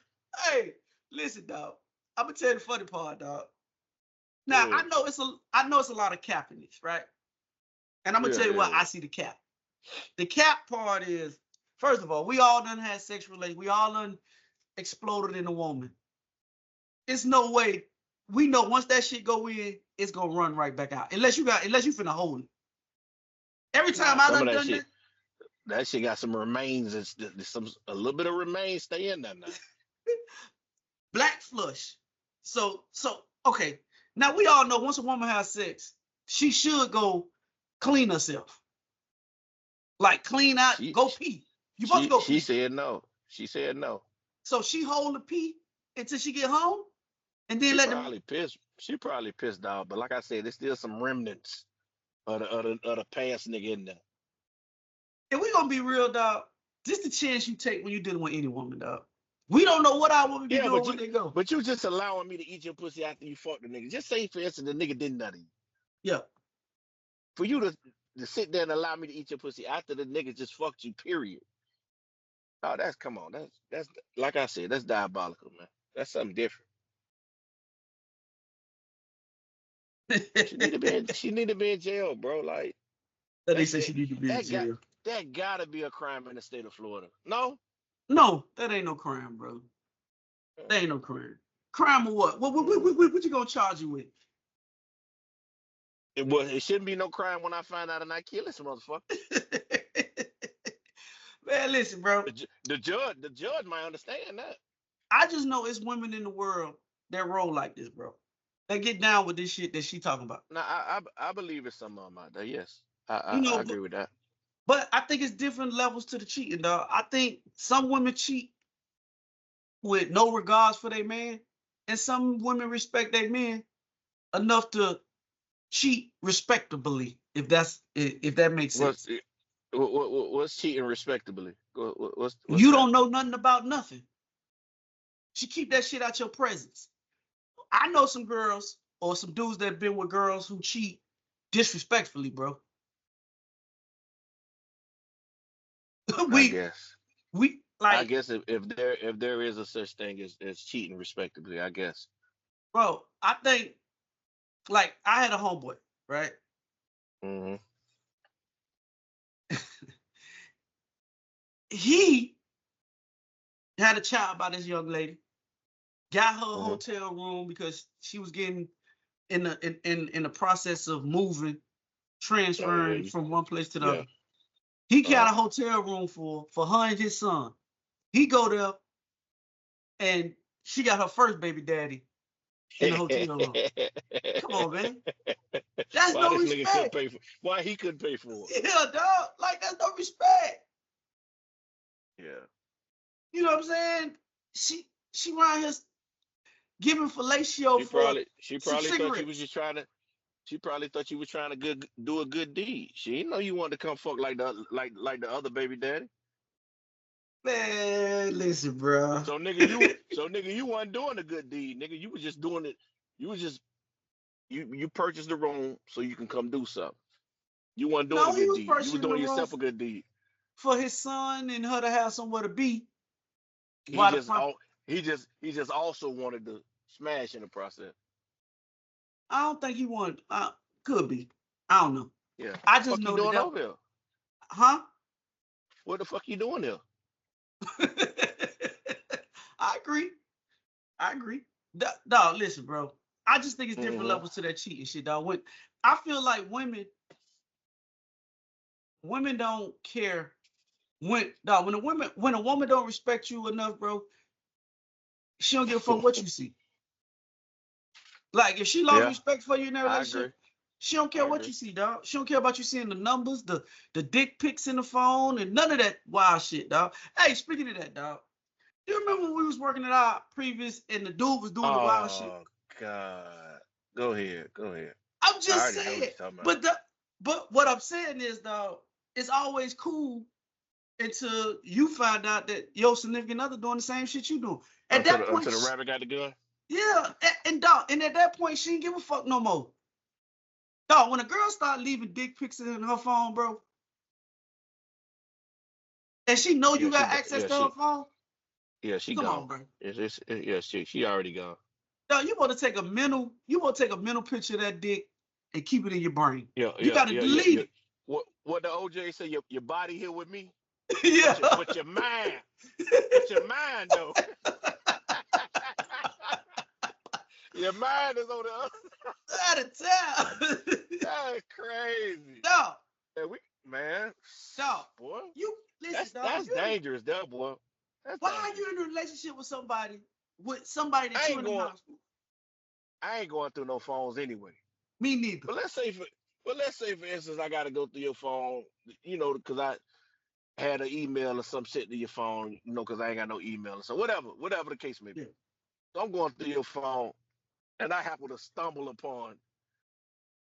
Hey, listen, dog. I'm gonna tell you the funny part, dog. Now I know it's a lot of cap in this, right? And I'm gonna tell you what I see the cap. The cap part is, first of all, we all done had sexual relations. We all done exploded in a woman. It's no way we know once that shit go in, it's gonna run right back out. Unless you finna hold it. Every time I Some of done that shit, that. that shit got some remains. It's a little bit of remains stay in there now. Black flush. So okay. Now we all know once a woman has sex, she should go clean herself. Like clean out, go pee. You supposed to go pee. She said no. She said no. So she hold the pee until she get home, and then She probably pissed off. But like I said, there's still some remnants of the past nigga in there. And we gonna be real, dog. This the chance you take when you dealing with any woman, dog. We don't know what our woman be doing when they go. But you just allowing me to eat your pussy after you fuck the nigga. Just say, for instance, the nigga did nothing. Yeah. For you to sit there and allow me to eat your pussy after the nigga just fucked you, period. Oh, come on. That's like I said, that's diabolical, man. That's something different. She need to be in jail, bro. Like they say she need to be in jail. That gotta be a crime in the state of Florida. No? No, that ain't no crime, bro. That ain't no crime. Crime or what? What you gonna charge you with? It shouldn't be no crime when I find out and I kill this motherfucker. Man, listen, bro. The judge might understand that. I just know it's women in the world that roll like this, bro. They get down with this shit that she talking about. No, I believe it's some of them out there. Yes, I agree with that. But I think it's different levels to the cheating, dog. I think some women cheat with no regards for their man, and some women respect their men enough to cheat respectably, if that makes sense. What's cheating respectably? What's you don't know nothing about nothing. She keep that shit out your presence. I know some girls or some dudes that have been with girls who cheat disrespectfully, bro. I guess. I guess if there is a such thing as cheating respectably, I guess. Bro, I think, like, I had a homeboy, right? Mm-hmm. He had a child by this young lady, got her a hotel room because she was getting in the process of moving, transferring from one place to the other. He got a hotel room for her and his son. He go there, and she got her first baby daddy in the hotel room. Come on, man. That's no respect. Why he couldn't pay for it? Yeah, dog. Like, that's no respect. Yeah. You know what I'm saying? She around here giving fellatio She probably thought you was just trying to. She probably thought you was trying to do a good deed. She didn't know you wanted to come fuck like the other baby daddy. Man, listen, bro. So nigga, you wasn't doing a good deed, nigga. You was just doing it. You was just you purchased the room so you can come do something. You weren't doing a good deed. You was doing yourself a good deed. For his son and her to have somewhere to be. He just also wanted to smash in the process. I don't think he wanted. Could be. I don't know. Yeah. I just know doing over here. Huh? What the fuck you doing there? I agree. Dog, listen, bro. I just think it's different levels to that cheating shit, dog. I feel like women don't care. When a woman don't respect you enough, bro, she don't give a fuck what you see. Like, if she lost respect for you in that relationship, she don't care what you see, dog. She don't care about you seeing the numbers, the dick pics in the phone, and none of that wild shit, dog. Hey, speaking of that, dog, do you remember when we was working at our previous and the dude was doing the wild shit? Oh, God. Go ahead. I'm just saying. But what I'm saying is, dog, it's always cool until you find out that your significant other doing the same shit you do. At that point, until the rabbit got the gun? Yeah, and dog, and at that point, she didn't give a fuck no more. Dog, when a girl start leaving dick pics in her phone, bro, and she know you got access to her phone. Yeah, she Come gone. on, bro. She already gone. Dog, you want to take a mental picture of that dick and keep it in your brain. You gotta delete it. What the OJ say? Your body here with me. Yeah. But your mind. But your mind though. Your mind is on the other Out of town. That's crazy. Dog. Yeah, man. Dog. Boy. You listen, dog. That's dangerous, that boy. That's why dangerous. are you in a relationship with somebody that you in the house with? I ain't going through no phones anyway. Me neither. But let's say for instance I gotta go through your phone, because I had an email or some shit to your phone, because I ain't got no email. So whatever the case may be. Yeah. So I'm going through your phone and I happen to stumble upon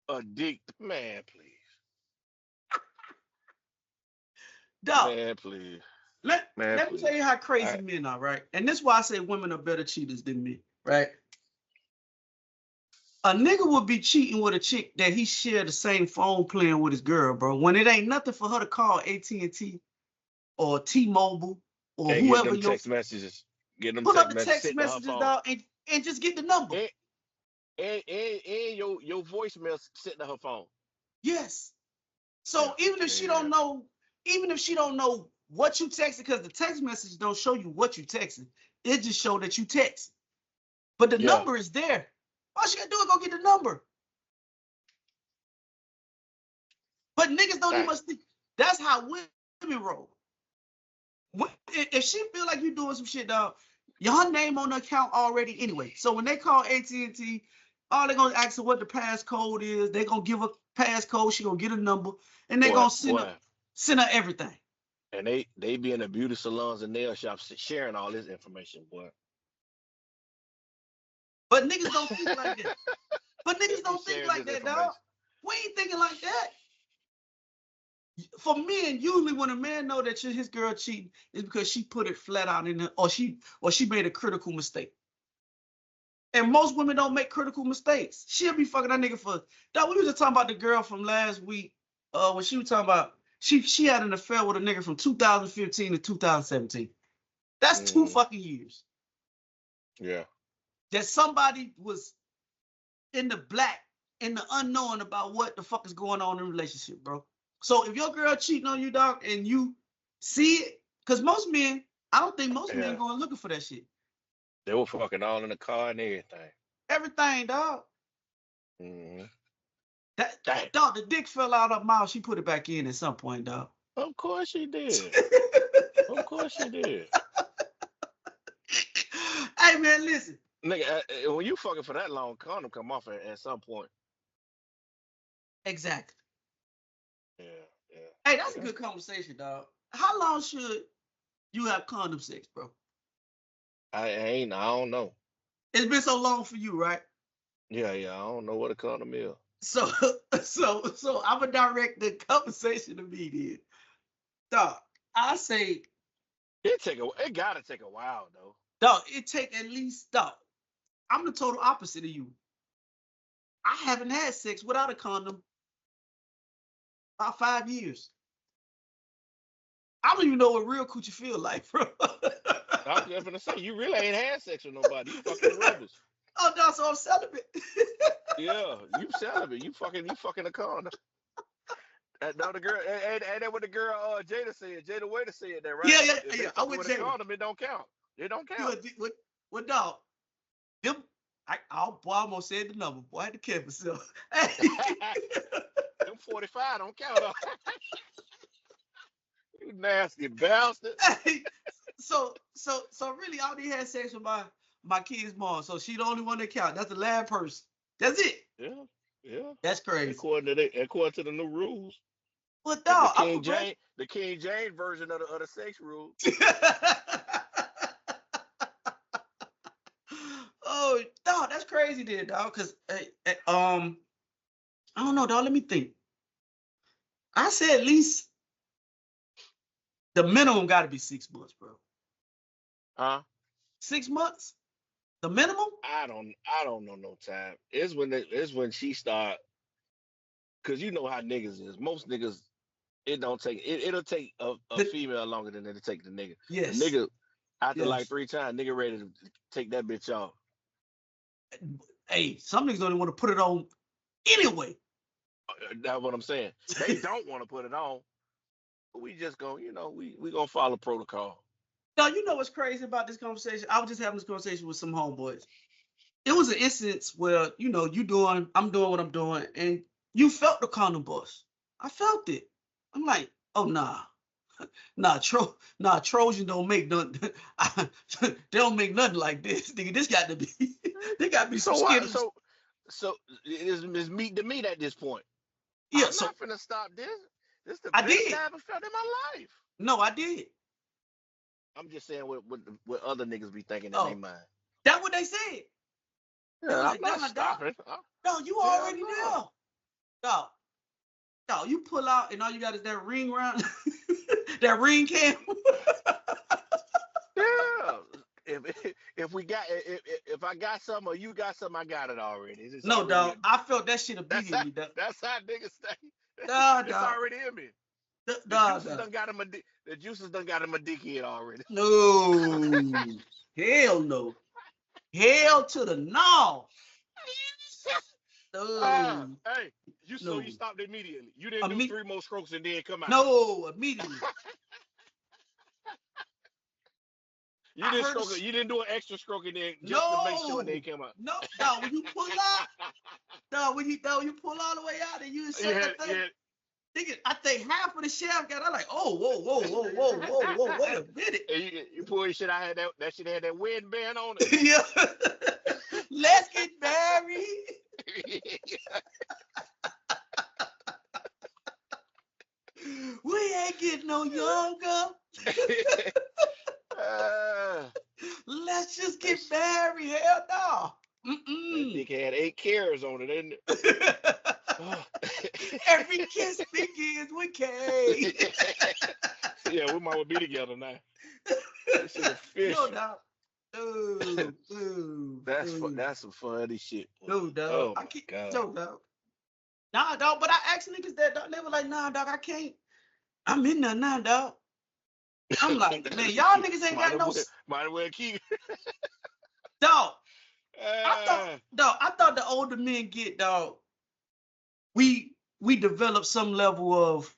a dick. Man, please. Dog. Man, please. Let me tell you how crazy men are, right? And this is why I say women are better cheaters than men, right? A nigga would be cheating with a chick that he shared the same phone plan with his girl, bro. When it ain't nothing for her to call AT&T or T-Mobile or whoever. Get them text messages. Get them put up the text text messages, dog, and just get the number. And your voicemail sitting to her phone. Yes. So even if she don't know what you texted, because the text message don't show you what you texted, it just show that you text. But the number is there. All she gotta do is go get the number. But niggas don't even think. That's how women roll. If she feel like you doing some shit, dog, your name on the account already anyway. So when they call AT&T, all they're gonna ask her what the passcode is. They're gonna give her passcode. She gonna get a number, and they're gonna send her everything. And they be in the beauty salons and nail shops sharing all this information, boy. But niggas don't think like that. But niggas don't think like that, dog. We ain't thinking like that. For men, usually when a man know that his girl cheating, is because she put it flat out in or she made a critical mistake. And most women don't make critical mistakes. She'll be fucking that nigga for. Dog, we was just talking about the girl from last week. When she was talking about she had an affair with a nigga from 2015 to 2017. That's 2 fucking years. Yeah. That somebody was in the black, in the unknown about what the fuck is going on in a relationship, bro. So if your girl cheating on you, dog, and you see it, because most men, I don't think most men going looking for that shit. They were fucking all in the car and everything. Everything, dog. Mm-hmm. Dog, the dick fell out of her mouth. She put it back in at some point, dog. Of course she did. Of course she did. Hey, man, listen. Nigga, when you fucking for that long, condom come off at some point. Exactly. Yeah. Hey, that's a good conversation, dog. How long should you have condom sex, bro? I don't know. It's been so long for you, right? Yeah, I don't know what a condom is. So I'm gonna direct the conversation to me then. Dog, I say it gotta take a while though. Dog, it take at least, dog. I'm the total opposite of you. I haven't had sex without a condom about 5 years. I don't even know what real coochie feel like, bro. I was just gonna say, you really ain't had sex with nobody. You fucking rubbers. Oh no, so I'm celibate. Yeah, you celibate. You fucking a condom. No, the girl, and that what the girl Jada said. Jada Waiter said that, right? Yeah. I with Jada. Condom, it don't count. It don't count. What dog? I almost said the number. Boy, I had to care myself. Them 45 don't count. You nasty bastard. So really, I only had sex with my kid's mom. So she the only one that count. That's the last person. That's it. Yeah. That's crazy. According to the new rules. Well, dog, the King James version of the sex rule. Oh, dog, that's crazy, then, dog. Cause I don't know, dog. Let me think. I said at least the minimum got to be 6 months, bro. Huh? 6 months? The minimum? I don't know no time. It's when she start, cause you know how niggas is. Most niggas, it'll take a female longer than it'll take the nigga. Yes. The nigga after like 3 times, nigga ready to take that bitch off. Hey, some niggas don't even want to put it on anyway. That's what I'm saying. They don't want to put it on. We just gonna, we gonna follow protocol. Now, you know what's crazy about this conversation? I was just having this conversation with some homeboys. it was an instance where, I'm doing what I'm doing, and you felt the condom bust. I felt it. I'm like, oh, nah. Trojan don't make nothing. They don't make nothing like this. Nigga, this got to be, they got to be some skin. So it's meat to meat at this point. Yeah, I'm not finna stop this. This is the I best did. I ever felt in my life. No, I did. I'm just saying what other niggas be thinking in their mind. That's what they said. Yeah, I'm not stopping. No, you already there. No, you pull out and all you got is that ring around, that ring cam. Yeah. If I got something or you got something, I got it already. No, dog. I felt that shit immediately. That's how niggas say. It's already in me. The juices done got him a dickhead already. No. Hell no. Hell to the no. No. Hey, you stopped immediately. You didn't do 3 more strokes and then come out. No, immediately. You didn't do an extra stroke and then just to make sure they come out. No, when you pull out, when you pull all the way out and you say that thing. Yeah. Nigga, I think half of the shaft got. I'm like, oh, whoa, wait a minute. And you pull your shit. I had that shit had that wedding band on it. Yeah. Let's get married. We ain't getting no younger. Let's just get married. Hell no. That dick had 8 carats on it, didn't it? Every kiss begins with K. Yeah, we might well be together now. This is official. No doubt. That's some funny shit. No doubt. Oh my God. No doubt. Nah, dog. But I asked niggas that, dog. They were like, nah, dog, I can't. I'm in there now, dog. I'm like, man, y'all niggas ain't got no. Might as well keep. Dog. I thought the older men get, dog. We develop some level of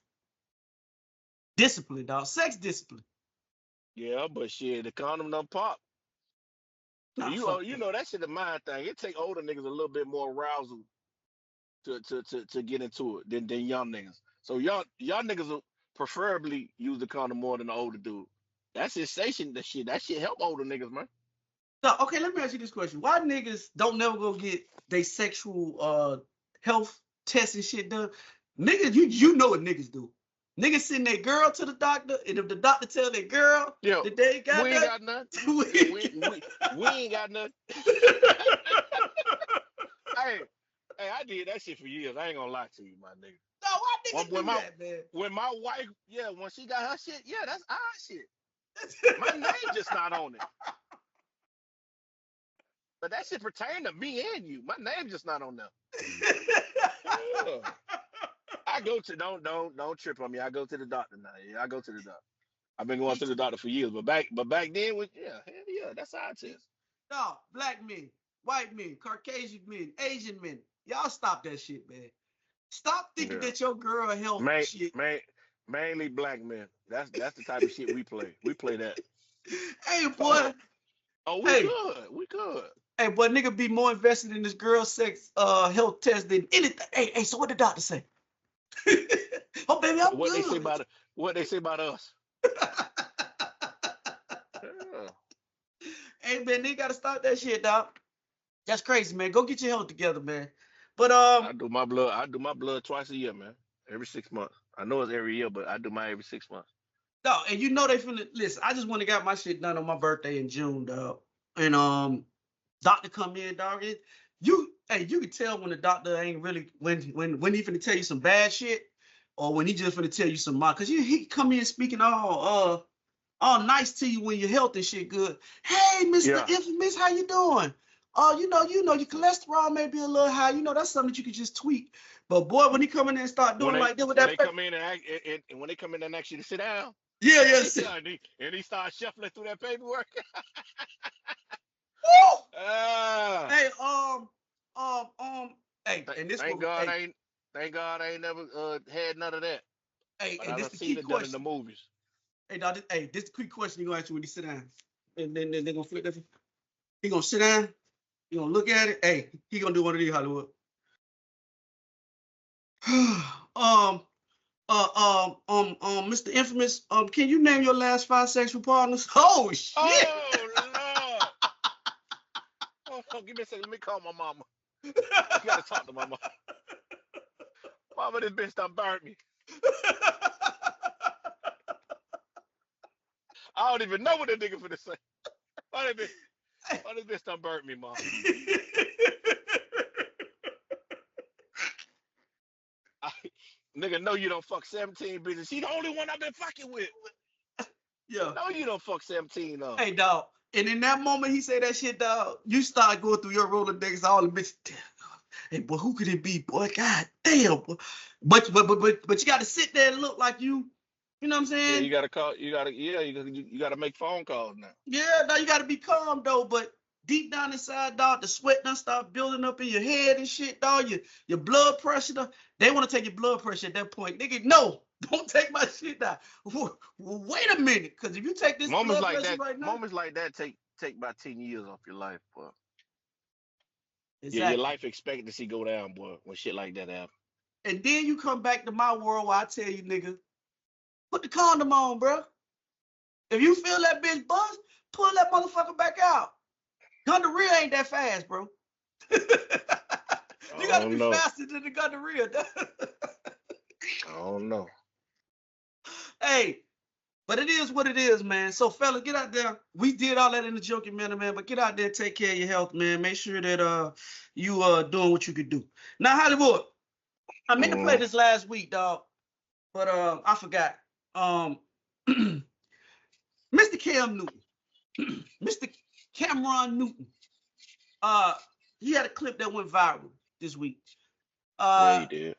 discipline, dog. Sex discipline. Yeah, but shit, the condom done pop. Nah, you know that shit a mind thing. It take older niggas a little bit more arousal to get into it than young niggas. So y'all niggas will preferably use the condom more than the older dude. That's sensation. That shit help older niggas, man. So, okay, let me ask you this question: why niggas don't never go get their sexual health tests and shit done? Niggas, you know what niggas do. Niggas send their girl to the doctor, and if the doctor tell their girl that they ain't got we ain't got nothing. we ain't got nothing. Hey, I did that shit for years. I ain't gonna lie to you, my nigga. No, why niggas do that, man? When my wife, when she got her shit, that's our shit. My name just not on it. But that shit pertain to me and you. My name just not on there. Yeah. I go to don't trip on me. I go to the doctor now. Yeah, I go to the doctor. I've been going to the doctor for years, but back then hell yeah, that's how it is. No, black men, white men, Caucasian men, Asian men, y'all stop that shit, man. Stop thinking that your girl health shit. Mainly black men. That's the type of shit we play. We play that. Hey boy. Oh, we could. Hey, boy, nigga be more invested in this girl sex health test than anything. Hey, so what the doctor say? Oh, baby, I'm what good. What they say about us? Hey, man, they gotta stop that shit, dog. That's crazy, man. Go get your health together, man. But I do my blood twice a year, man. Every 6 months. I know it's every year, but I do mine every 6 months. No, and you know they finna listen. I just want to got my shit done on my birthday in June, dog. And doctor come in, dog. You can tell when the doctor ain't really when he finna tell you some bad shit, or when he just finna tell you some cause he come in speaking all nice to you when your health and shit good. Hey, Mr. Infamous, how you doing? You know your cholesterol may be a little high. You know that's something that you could just tweak. But boy, when he come in and start doing like that with that, when they come in and when they come in and ask you to sit down. Yeah. And he starts shuffling through that paperwork. Hey, hey, and this thank God I ain't never had none of that. Hey, but and I've this seen it done in the movies. Hey, dog, this is the quick question he gonna ask you when he sit down. And then they're gonna flip that. He gonna sit down. You gonna look at it? Hey, he gonna do one of these, Hollywood. Mr. Infamous, can you name your last 5 sexual partners? Oh shit! Oh Lord! Oh, give me a second. Let me call my mama. I gotta talk to my mama. Mama, this bitch done burnt me. I don't even know what the nigga finna say. Why this bitch done burnt me, mom? Nigga, know you don't fuck 17 bitches. He the only one I've been fucking with. Yeah. No, you don't fuck 17 of. Hey, dog. And in that moment he say that shit, dog, you start going through your Rolodex, all the bitches. Hey, boy, who could it be, boy? God damn, boy. But you got to sit there and look like you know what I'm saying? Yeah, you gotta call. You gotta make phone calls now. Yeah, now you got to be calm though. But deep down inside, dog, the sweat done start building up in your head and shit, dog. Your blood pressure, they want to take your blood pressure at that point. Nigga, no, don't take my shit down. Wait a minute, because if you take this Moments blood like pressure that, right now, moments like that take about 10 years off your life, boy. exactly. Your life expectancy go down, boy, when shit like that happens. And then you come back to my world where I tell you, nigga, put the condom on, bro. If you feel that bitch buzz, pull that motherfucker back out. Gonorrhea ain't that fast, bro. You gotta be faster than the gonorrhea. I don't know. Hey, but it is what it is, man. So, fella, get out there. We did all that in the joking manner, man. But get out there, take care of your health, man. Make sure that you doing what you could do. Now, Hollywood, I meant to play this last week, dog, but I forgot. Mr. Cam Newton, Mr. Cameron Newton, he had a clip that went viral this week. Yeah, he did.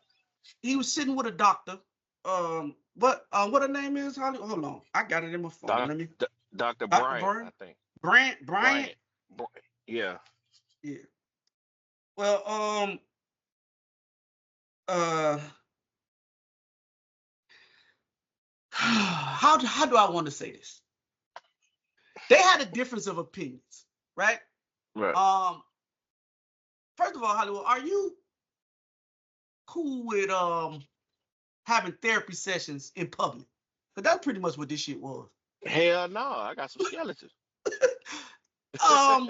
He was sitting with a doctor. What her name is? Hold on, I got it in my phone. Let me. Dr. Bryant, I think. Bryant. Yeah. Yeah. Well, how do I want to say this? They had a difference of opinions, right? Right. First of all, Hollywood, are you cool with having therapy sessions in public? Because that's pretty much what this shit was. Hell no, I got some skeletons. Hell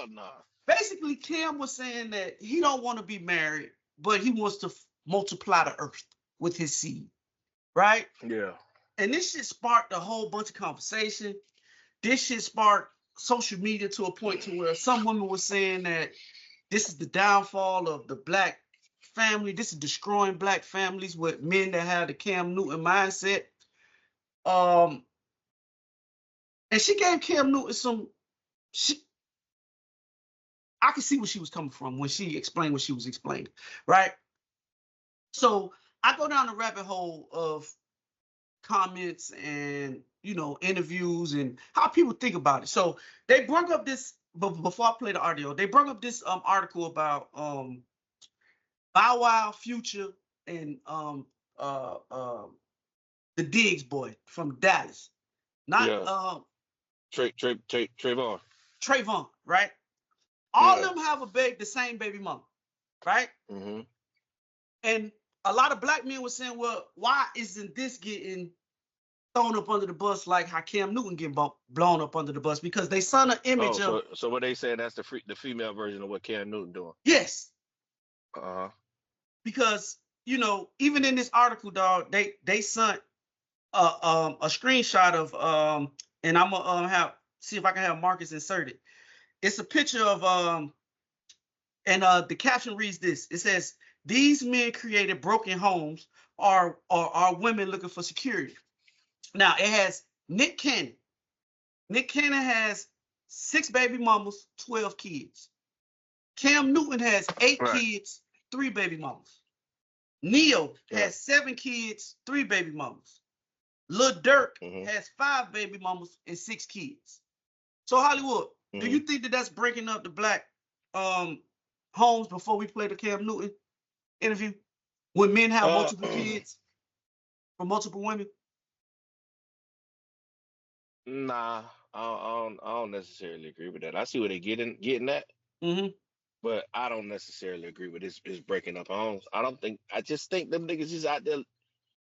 no. Basically, Cam was saying that he don't want to be married, but he wants to multiply the earth with his seed, right? Yeah. And this shit sparked a whole bunch of conversation. This shit sparked social media to a point to where some women were saying that this is the downfall of the black family. This is destroying black families with men that have the Cam Newton mindset. And she gave Cam Newton some. I could see where she was coming from when she explained what she was explaining, right? So I go down the rabbit hole of comments and interviews and how people think about it. So they brought up this, but before I play the audio, they brought up this article about Bow Wow, Future, and the Diggs boy from Dallas. Not Trayvon. Trayvon, right? All of them have the same baby mama, right? Mm-hmm. And a lot of black men were saying, well, why isn't this getting thrown up under the bus like how Cam Newton getting blown up under the bus? Because they son an image of. So what they saying, that's the female version of what Cam Newton doing? Yes. Uh-huh. Because, even in this article, dog, they sent a screenshot of and I'm gonna see if I can have Marcus insert it. It's a picture of and the caption reads this. It says, "These men created broken homes are women looking for security." Now it has Nick Cannon. Nick Cannon has 6 baby mamas, 12 kids. Cam Newton has 8 kids, 3 baby mamas. Neo has 7 kids, 3 baby mamas. Lil Durk has 5 baby mamas and 6 kids. So Hollywood, do you think that that's breaking up the black homes before we play the Cam Newton interview? When men have multiple kids from multiple women? Nah, I don't necessarily agree with that. I see where they getting at, Mm-hmm. but I don't necessarily agree with this. Is breaking up homes. I don't think. I just think them niggas just out there.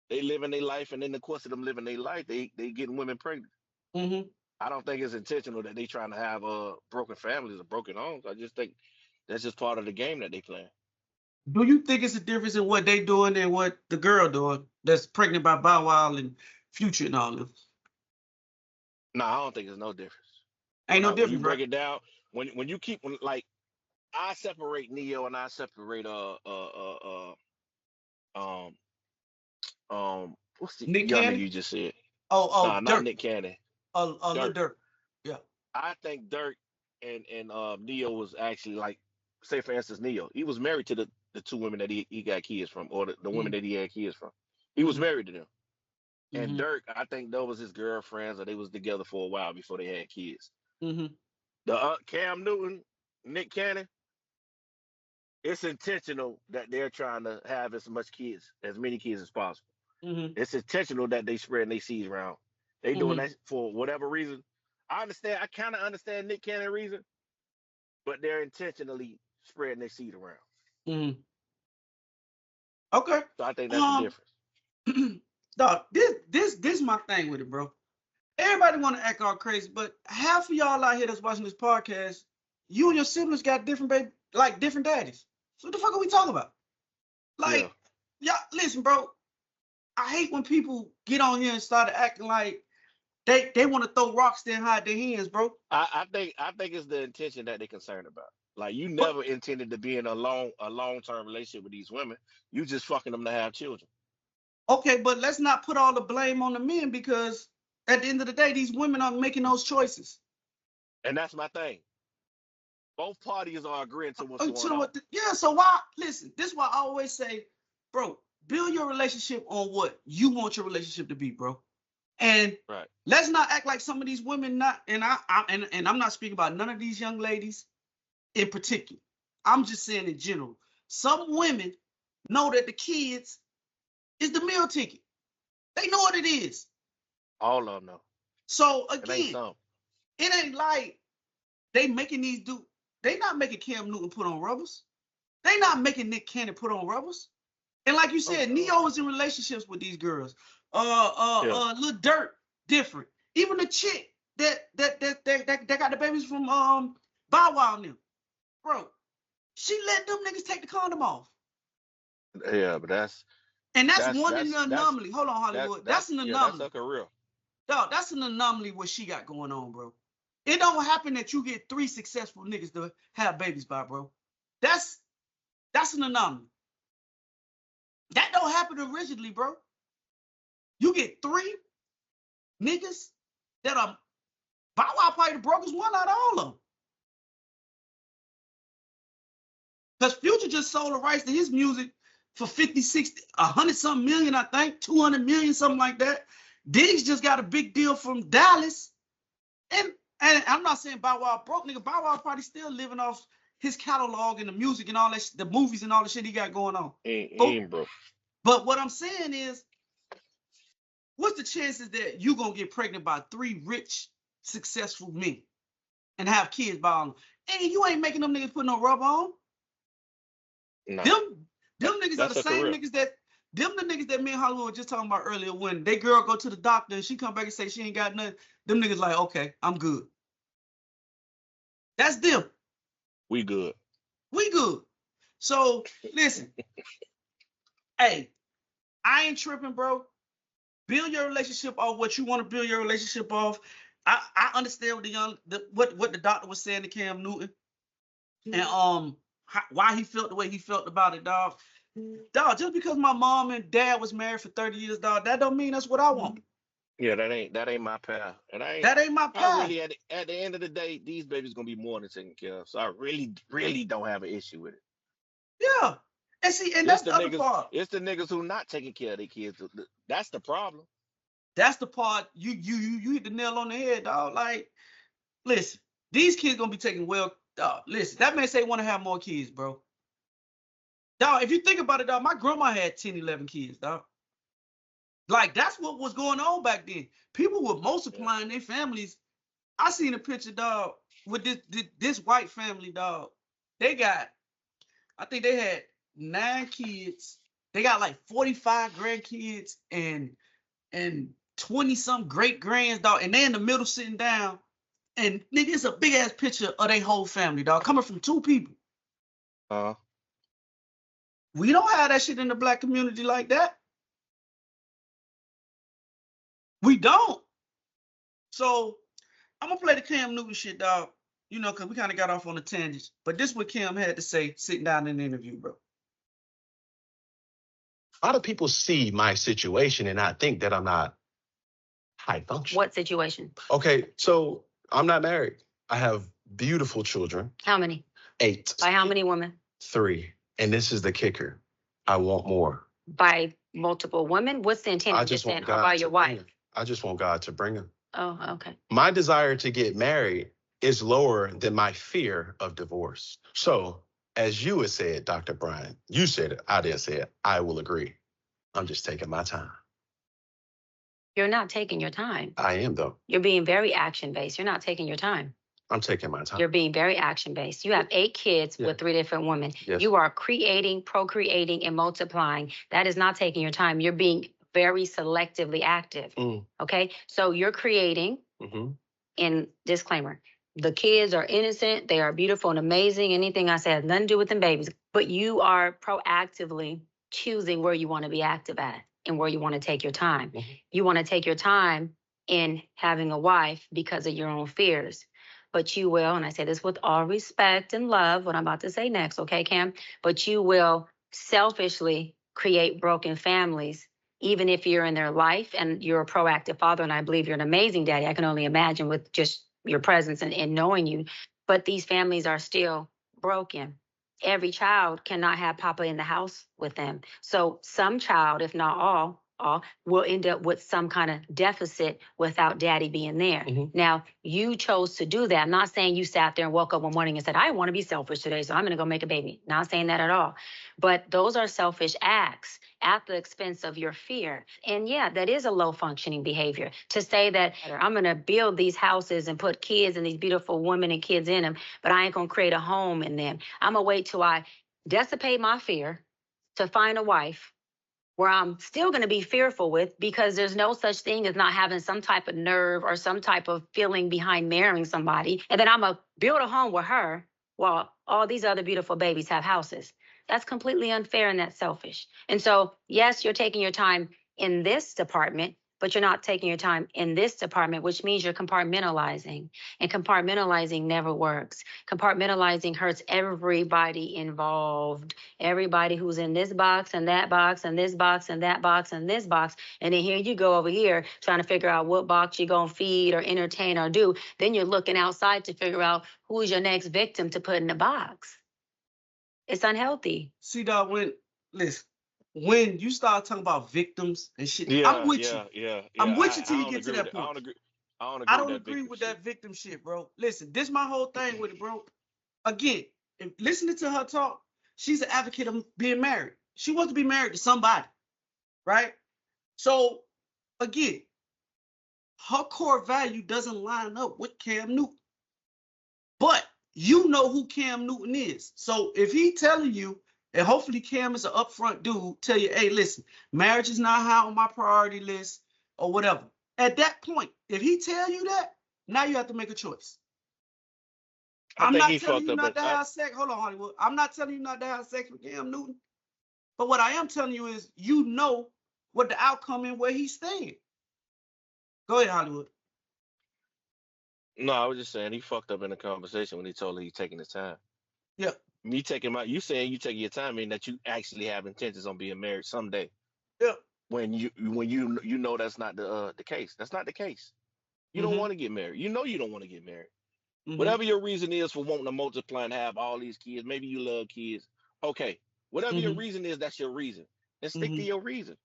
They living their life, and in the course of them living their life, they getting women pregnant. Mm-hmm. I don't think it's intentional that they trying to have broken families or broken homes. I just think that's just part of the game that they playing. Do you think it's a difference in what they doing and what the girl doing that's pregnant by Bow Wow and Future and all them? No, I don't think there's no difference. Ain't no When you difference, right? break it down, when you keep like I separate Neo and I separate um what's the Nick young nigga Cannon? you just said? Oh, Nah, not Dirk. Nick Cannon. Lil Dirk. Dirk. Yeah. I think Dirk and Neo was actually like, say for instance, Neo. He was married to the two women that he got kids from, or the women that he had kids from. He was married to them. And Mm-hmm. Dirk, I think those was his girlfriends, or they was together for a while before they had kids. Mm-hmm. The Cam Newton, Nick Cannon, it's intentional that they're trying to have as many kids as possible. Mm-hmm. It's intentional that they spreading their seeds around. They doing Mm-hmm. that for whatever reason. I kind of understand Nick Cannon reason, but they're intentionally spreading their seed around. Mm-hmm. Okay. So I think that's the difference. Dog, this my thing with it, bro. Everybody want to act all crazy, but half of y'all out here that's watching this podcast, you and your siblings got different different daddies. So what the fuck are we talking about? Like, y'all, listen, bro. I hate when people get on here and start acting like they want to throw rocks there and hide their hands, bro. I think it's the intention that they're concerned about. Like you never intended to be in a long-term relationship with these women. You just fucking them to have children. Okay, but let's not put all the blame on the men, because at the end of the day, these women are making those choices. And that's my thing. Both parties are agreeing to what's going on. So why, listen, this is why I always say, bro, build your relationship on what you want your relationship to be, bro. And let's not act like some of these women not, and I'm not speaking about none of these young ladies in particular. I'm just saying in general. Some women know that the kids is the meal ticket. They know what it is. All of them know. So again, it ain't like they making these dudes. They not making Cam Newton put on rubbers. They not making Nick Cannon put on rubbers. And like you said, Neo is in relationships with these girls. Lil Dirt, different. Even the chick that got the babies from Bow Wow and them. Bro, she let them niggas take the condom off. Yeah, but that's one in the anomaly. Hold on, Hollywood. That's an anomaly. That's like a real. Dog, that's an anomaly what she got going on, bro. It don't happen that you get 3 successful niggas to have babies by, bro. That's an anomaly. That don't happen originally, bro. You get 3 niggas that are Bow Wow probably the brokest one out of all of them. Because Future just sold the rights to his music for 50, 60, 100 something million, I think, 200 million, something like that. Diggs just got a big deal from Dallas. And I'm not saying Bow Wow broke, nigga. Bow Wow probably still living off his catalog and the music and all that, the movies and all the shit he got going on. He ain't broke. But what I'm saying is, what's the chances that you gonna get pregnant by 3 rich, successful men and have kids by them? And you ain't making them niggas put no rubber on. No. Them niggas are the same niggas that the niggas that me and Hollywood were just talking about earlier. When they girl go to the doctor and she come back and say she ain't got nothing, them niggas like, okay, I'm good. That's them. We good. So listen, hey, I ain't tripping, bro. Build your relationship off what you want to build your relationship off. I understand what what the doctor was saying to Cam Newton, and why he felt the way he felt about it, dog. Dog, just because my mom and dad was married for 30 years, dog, that don't mean that's what I want. Yeah, that ain't my path. And that ain't my path. I really at the end of the day, these babies gonna be more than taken care of. So I really don't have an issue with it. Yeah. And see, and that's the other part. It's the niggas who not taking care of their kids. That's the problem. That's the part you hit the nail on the head, dog. Like, listen, these kids gonna be taken well. Dog, listen, that man say want to have more kids, bro. Dog, if you think about it, dog, my grandma had 10, 11 kids, dog. Like, that's what was going on back then. People were multiplying their families I seen a picture, dog, with this white family, dog. They got, I think they had 9 kids. They got like 45 grandkids and 20-some great grands, dog. And they in the middle sitting down. And nigga, it's a big ass picture of their whole family, dog, coming from 2 people. We don't have that shit in the black community like that. We don't. So I'm gonna play the Cam Newton shit, dog. You know, cause we kind of got off on a tangent. But this is what Cam had to say sitting down in the interview, bro. A lot of people see my situation and I think that I'm not high function. What situation? Okay, so I'm not married. I have beautiful children. How many? 8. By how many women? 3. And this is the kicker. I want more. By multiple women? What's the intent of just saying, or by your wife? I just want God to bring them. Oh, okay. My desire to get married is lower than my fear of divorce. So, as you had said, Dr. Brian, you said it, I didn't say it, I will agree. I'm just taking my time. You're not taking your time. I am, though. You're being very action-based. You're not taking your time. I'm taking my time. You're being very action-based. You have 8 kids with 3 different women. Yes. You are creating, procreating, and multiplying. That is not taking your time. You're being very selectively active. Okay? So you're creating, and disclaimer, the kids are innocent. They are beautiful and amazing. Anything I say has nothing to do with them babies. But you are proactively choosing where you want to be active at and where you want to take your time. You want to take your time in having a wife because of your own fears. But you will, and I say this with all respect and love, what I'm about to say next, okay, Cam? But you will selfishly create broken families, even if you're in their life and you're a proactive father, and I believe you're an amazing daddy. I can only imagine with just your presence and knowing you. But these families are still broken. Every child cannot have Papa in the house with them. So some child, if not all, will end up with some kind of deficit without daddy being there. Now, you chose to do that. I'm not saying you sat there and woke up one morning and said, I want to be selfish today, so I'm going to go make a baby. Not saying that at all. But those are selfish acts at the expense of your fear. And yeah, that is a low functioning behavior to say that I'm going to build these houses and put kids and these beautiful women and kids in them, but I ain't going to create a home in them. I'm going to wait till I dissipate my fear to find a wife where I'm still going to be fearful with, because there's no such thing as not having some type of nerve or some type of feeling behind marrying somebody. And then I'm going to build a home with her while all these other beautiful babies have houses. That's completely unfair and that's selfish. And so, yes, you're taking your time in this department, but you're not taking your time in this department, which means you're compartmentalizing. And compartmentalizing never works. Compartmentalizing hurts everybody involved. Everybody who's in this box and that box and this box and that box and this box. And then here you go over here trying to figure out what box you're going to feed or entertain or do. Then you're looking outside to figure out who's your next victim to put in the box. It's unhealthy. See, dog, when you start talking about victims and shit, I'm with you. I'm with you till you get to that point. I don't agree with that victim shit, bro. Listen, this is my whole thing with it, bro. Again, listening to her talk, she's an advocate of being married. She wants to be married to somebody, right? So, again, her core value doesn't line up with Cam Newton. But you know who Cam Newton is. So if he telling you, and hopefully Cam is an upfront dude, tell you, hey, listen, marriage is not high on my priority list or whatever. At that point, if he tell you that, now you have to make a choice. I'm not telling you not to have sex. Hold on, Hollywood. I'm not telling you not to have sex with Cam Newton. But what I am telling you is, you know what the outcome and where he's staying. Go ahead, Hollywood. No, I was just saying he fucked up in the conversation when he told her he's taking his time. Yeah. Me taking you saying you taking your time, mean that you actually have intentions on being married someday. Yeah. When you know that's not the case. That's not the case. You don't want to get married. You know you don't want to get married. Whatever your reason is for wanting to multiply and have all these kids, maybe you love kids. Okay. Whatever your reason is, that's your reason. And stick to your reason.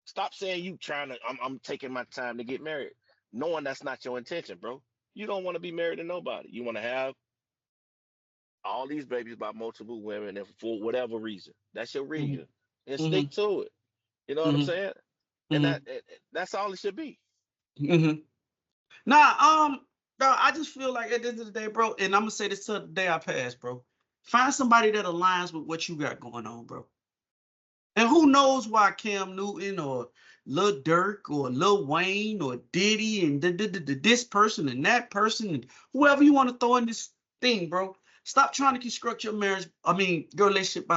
Stop saying you trying to, I'm taking my time to get married, knowing that's not your intention, bro. You don't want to be married to nobody. You want to have all these babies by multiple women, and for whatever reason. That's your reason. And stick to it. You know what I'm saying? And that's all it should be. Now, No, I just feel like at the end of the day, bro, and I'm gonna say this till the day I pass, bro. Find somebody that aligns with what you got going on, bro. And who knows why Cam Newton or Lil Durk or Lil Wayne or Diddy and this person and that person and whoever you want to throw in this thing, bro. Stop trying to construct your marriage, your relationship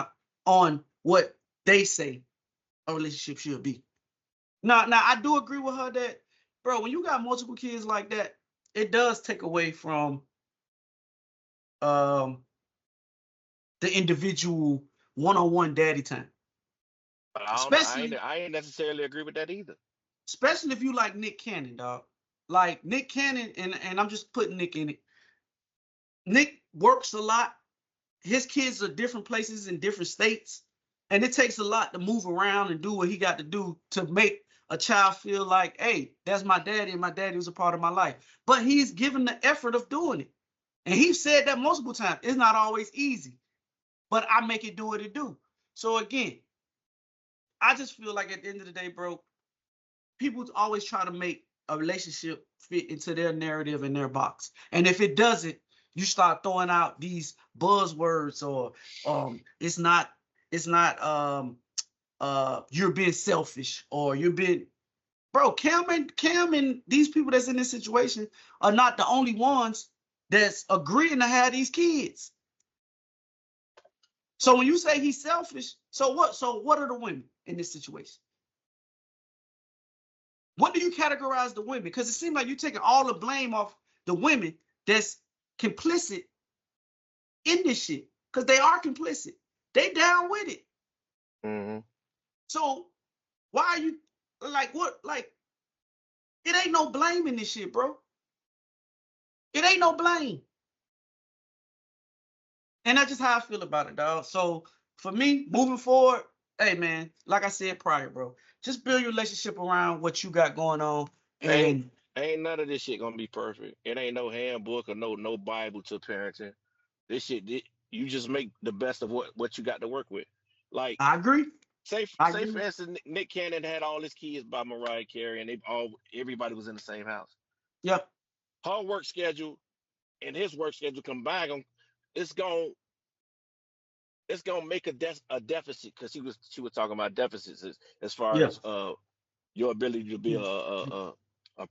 on what they say a relationship should be. Now I do agree with her that, bro, when you got multiple kids like that, it does take away from the individual one-on-one daddy time. But I don't know. I ain't necessarily agree with that either. Especially if you like Nick Cannon, dog. Like Nick Cannon, and I'm just putting Nick in it. Nick works a lot. His kids are different places in different states. And it takes a lot to move around and do what he got to do to make a child feel like, hey, that's my daddy, and my daddy was a part of my life. But he's given the effort of doing it. And he said that multiple times. It's not always easy, but I make it do what it do. So again, I just feel like at the end of the day, bro, people always try to make a relationship fit into their narrative and their box. And if it doesn't, you start throwing out these buzzwords or it's not you're being selfish or you're being, bro, Cam and these people that's in this situation are not the only ones that's agreeing to have these kids. So when you say he's selfish, so what are the women in this situation? What do you categorize the women? Because it seems like you're taking all the blame off the women that's complicit in this shit. Because they are complicit. They down with it. Mm-hmm. So why are you like what? Like, it ain't no blame in this shit, bro. It ain't no blame. And that's just how I feel about it, dog. So for me, moving forward, hey man, like I said prior, bro, just build your relationship around what you got going on. And ain't none of this shit gonna be perfect. It ain't no handbook or no Bible to parenting. This shit, you just make the best of what you got to work with. Like, I agree. Say for instance, Nick Cannon had all his kids by Mariah Carey, and everybody was in the same house. Yep. Her work schedule and his work schedule combined, it's gonna make a deficit, because she was talking about deficits as far as your ability to be a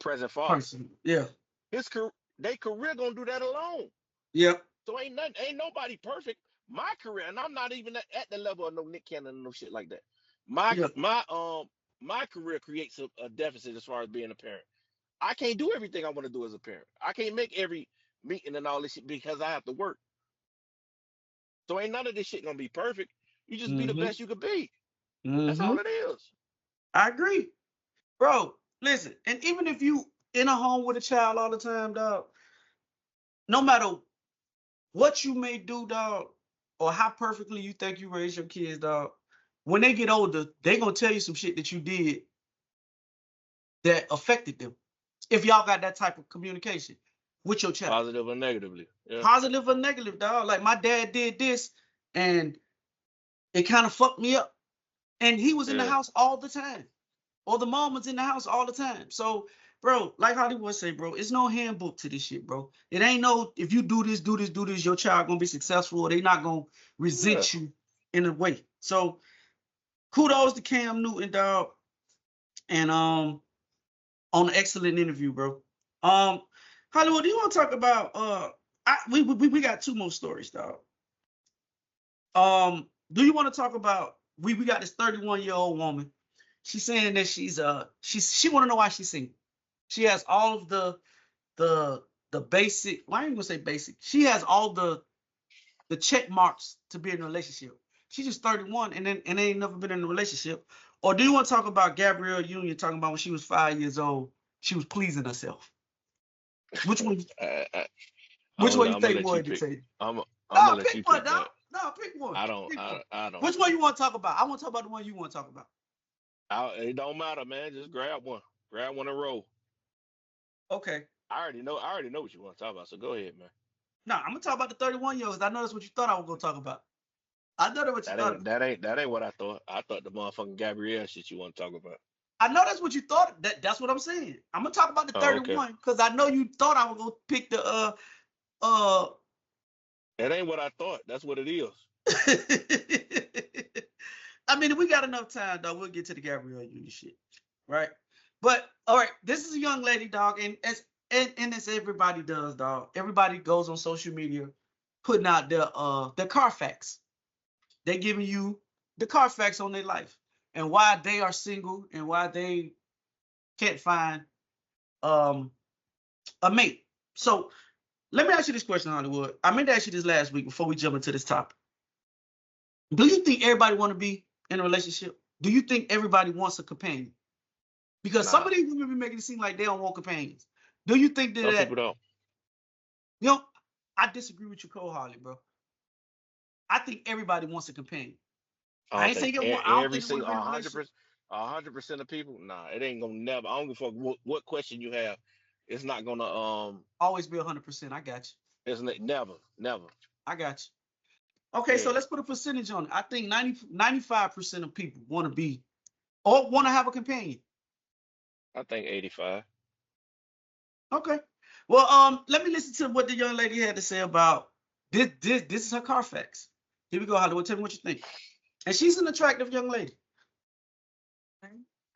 present father. Person. Yeah. Their career gonna do that alone. Yep. So ain't nobody perfect. My career, and I'm not even at the level of no Nick Cannon and no shit like that. My career creates a deficit as far as being a parent. I can't do everything I want to do as a parent. I can't make every meeting and all this shit because I have to work. So ain't none of this shit gonna be perfect. You just be the best you could be. That's all it is. I agree. Bro, listen, and even if you in a home with a child all the time, dog, no matter what you may do, dog, or how perfectly you think you raise your kids, dog, when they get older, they gonna tell you some shit that you did that affected them. If y'all got that type of communication with your child. Positive or negatively. Yeah. Positive or negative, dog. Like, my dad did this and it kind of fucked me up. And he was in the house all the time. Or the mom was in the house all the time. So, bro, like Hollywood say, bro, it's no handbook to this shit, bro. It ain't no, if you do this, your child gonna be successful, or they not gonna resent you in a way. So, kudos to Cam Newton, dog. And on an excellent interview, bro. Hollywood, do you want to talk about we got two more stories, dog. Do you want to talk about we got this 31-year-old woman. She's saying that she want to know why she's single. She has all of the basic, why ain't gonna say basic? She has all the check marks to be in a relationship. She's just 31 and ain't never been in a relationship. Or do you want to talk about Gabrielle Union talking about when she was 5 years old, she was pleasing herself? Which one? Which one you think more to take? I'm gonna let you pick. No, pick one. I don't. Which one you want to talk about? I want to talk about the one you want to talk about. It don't matter, man. Just grab one. Grab one and roll. Okay. I already know what you want to talk about, so go ahead, man. No, I'm gonna talk about the 31-year-olds. I know that's what you thought I was gonna talk about. I know that's what you thought. That ain't what I thought. I thought the motherfucking Gabrielle shit you want to talk about. I know that's what you thought. That's what I'm saying. I'm gonna talk about the 31 because I know you thought I was gonna pick the It ain't what I thought. That's what it is. I mean, if we got enough time, though, we'll get to the Gabrielle Union shit, right? But all right, this is a young lady, dog, and as everybody does, dog. Everybody goes on social media, putting out their Carfax. They're giving you the Carfax on their life and why they are single and why they can't find a mate. So let me ask you this question, Hollywood. I meant to ask you this last week before we jump into this topic. Do you think everybody want to be in a relationship? Do you think everybody wants a companion? Because some of these women be making it seem like they don't want companions. Do you think that? Some people don't. You know, I disagree with you wholeheartedly, bro. I think everybody wants a companion. I ain't saying you want. I don't think 100% of people. Nah, it ain't gonna never. I don't give a fuck what question you have. It's not gonna always be 100%. I got you. It's never. I got you. Okay, so let's put a percentage on it. I think 95% of people want to be or want to have a companion. I think 85. Okay. Well, let me listen to what the young lady had to say about this. This is her Carfax. Here we go, Hollywood. Tell me what you think. And she's an attractive young lady.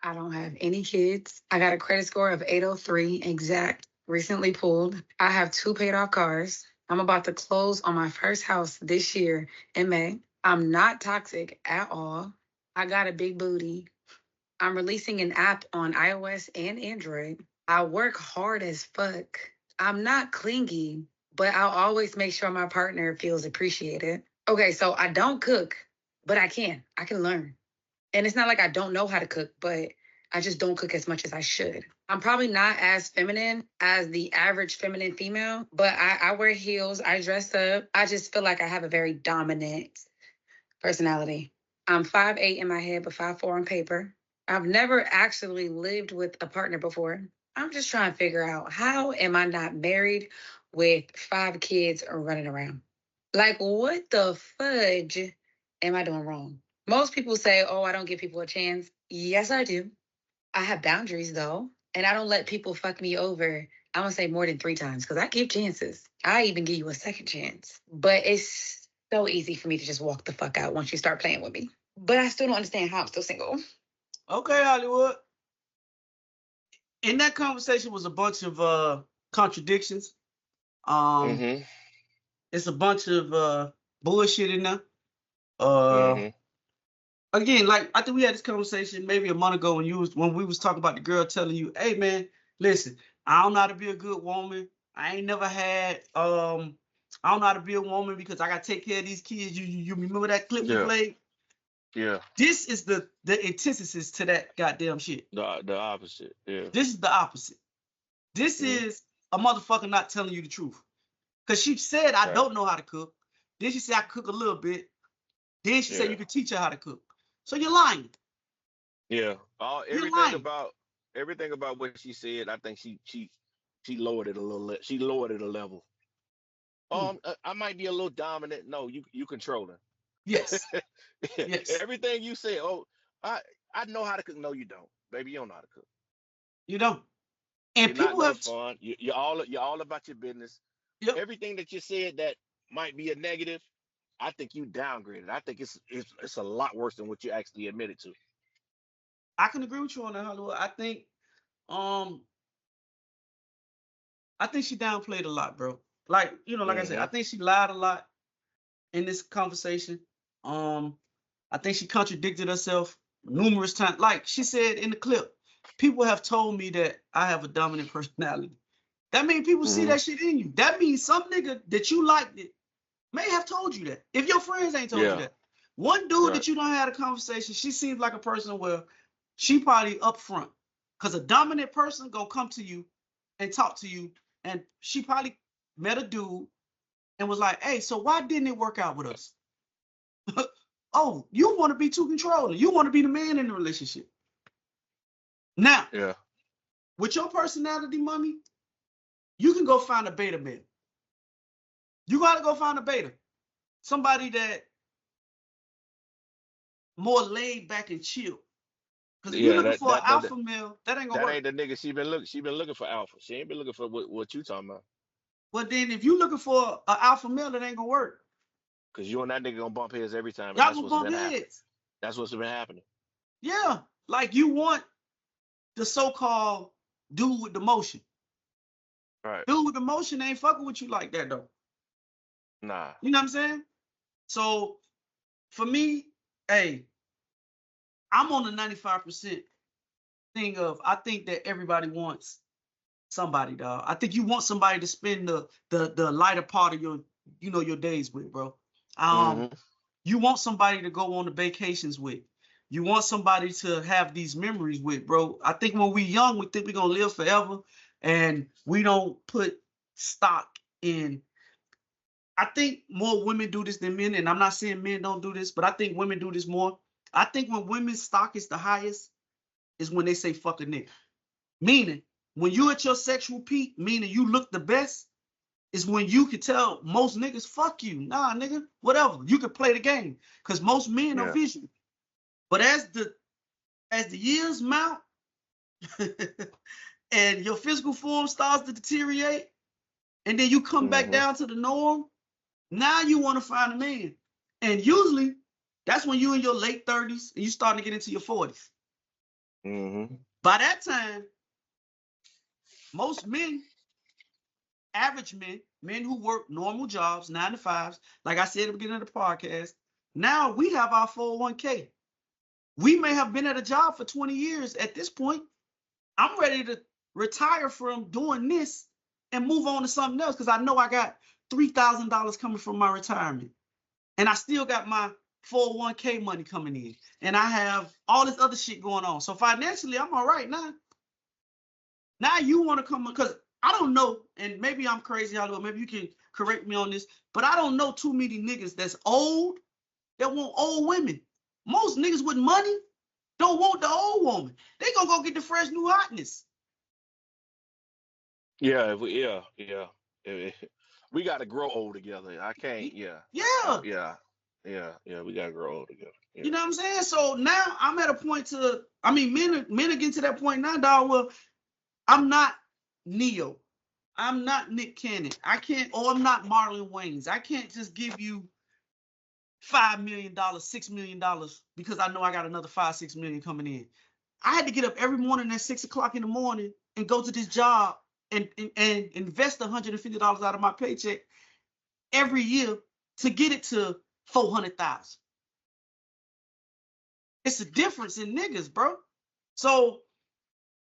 I don't have any kids. I got a credit score of 803 exact, recently pulled. I have 2 paid off cars. I'm about to close on my first house this year in May. I'm not toxic at all. I got a big booty. I'm releasing an app on iOS and Android. I work hard as fuck. I'm not clingy, but I'll always make sure my partner feels appreciated. Okay, so I don't cook, but I can learn. And it's not like I don't know how to cook, but I just don't cook as much as I should. I'm probably not as feminine as the average feminine female, but I wear heels, I dress up. I just feel like I have a very dominant personality. I'm 5'8" in my head, but 5'4" on paper. I've never actually lived with a partner before. I'm just trying to figure out, how am I not married with 5 kids running around? Like, what the fudge am I doing wrong? Most people say, oh, I don't give people a chance. Yes, I do. I have boundaries, though, and I don't let people fuck me over. I'm going to say more than 3 times because I give chances. I even give you a second chance. But it's so easy for me to just walk the fuck out once you start playing with me. But I still don't understand how I'm still single. Okay, Hollywood. In that conversation was a bunch of contradictions. It's a bunch of bullshit in there. Again, like I think we had this conversation maybe a month ago when we was talking about the girl telling you, hey man, listen, I don't know how to be a good woman. I ain't never had I don't know how to be a woman because I gotta take care of these kids. You remember that clip we played? Yeah. This is the antithesis to that goddamn shit. The opposite. Yeah. This is the opposite. This is a motherfucker not telling you the truth. Cause she said I don't know how to cook. Then she said I cook a little bit. Then she said you can teach her how to cook. So you're lying. Yeah. Everything about what she said, I think she lowered it a little. She lowered it a level. I might be a little dominant. No, you controlling. Yes. Yes. Everything you say, I know how to cook. No, you don't. Baby, you don't know how to cook. You don't. And you're people have fun. You're all about your business. Yep. Everything that you said that might be a negative, I think you downgraded. I think it's a lot worse than what you actually admitted to. I can agree with you on that, Hollywood. I think she downplayed a lot, bro. Like, like I said, I think she lied a lot in this conversation. I think she contradicted herself numerous times. Like she said in the clip, people have told me that I have a dominant personality. That means people see that shit in you. That means some nigga that you liked it may have told you that. If your friends ain't told you that. One dude that you don't have a conversation, she seems like a person where she probably upfront. Because a dominant person gonna come to you and talk to you. And she probably met a dude and was like, hey, so why didn't it work out with us? Oh, you want to be too controlling. You want to be the man in the relationship. Now, with your personality, mommy, you can go find a beta male. You got to go find a beta. Somebody that more laid back and chill. Because if you're looking for an alpha male, that ain't gonna work. That ain't the nigga she been looking. She been looking for alpha. She ain't been looking for what you talking about. Well, then if you looking for an alpha male, that ain't gonna work. Because you and that nigga gonna bump heads every time. Y'all gonna bump heads. That's what's been happening. Yeah, like you want the so-called dude with the motion. Right. Dude with the motion ain't fucking with you like that though. Nah. You know what I'm saying? So for me, hey, I'm on the 95% thing of I think that everybody wants somebody, dog. I think you want somebody to spend the lighter part of your your days with, bro. You want somebody to go on the vacations with. You want somebody to have these memories with, bro. I think when we young, we think we're gonna live forever, and we don't put stock in. I think more women do this than men, and I'm not saying men don't do this, but I think women do this more. I think when women's stock is the highest is when they say fuck a nigga. Meaning, when you at your sexual peak, meaning you look the best, is when you can tell most niggas, fuck you. Nah, nigga, whatever. You can play the game. Because most men are visual. But as the years mount and your physical form starts to deteriorate, and then you come back down to the norm, now you want to find a man. And usually, that's when you're in your late 30s and you starting to get into your 40s. By that time, most men, average men who work normal jobs, 9 to 5s, like I said at the beginning of the podcast, now we have our 401k. We may have been at a job for 20 years at this point. I'm ready to retire from doing this and move on to something else because I know I got $3,000 coming from my retirement. And I still got my 401k money coming in. And I have all this other shit going on. So financially, I'm all right now. Now you want to come, because I don't know, and maybe I'm crazy, Hollywood, maybe you can correct me on this, but I don't know too many niggas that's old that want old women. Most niggas with money don't want the old woman. They gonna go get the fresh new hotness. Yeah, we gotta grow old together. I can't. Yeah. We gotta grow old together. Yeah. You know what I'm saying? So now I'm at a point men are getting to that point now, dog. Well, I'm not Neo. I'm not Nick Cannon. I'm not Marlon Wayans. I can't just give you $5 million, $6 million because I know I got another $5-6 million coming in. I had to get up every morning at 6 o'clock in the morning and go to this job and invest $150 out of my paycheck every year to get it to $400,000. It's a difference in niggas, bro. So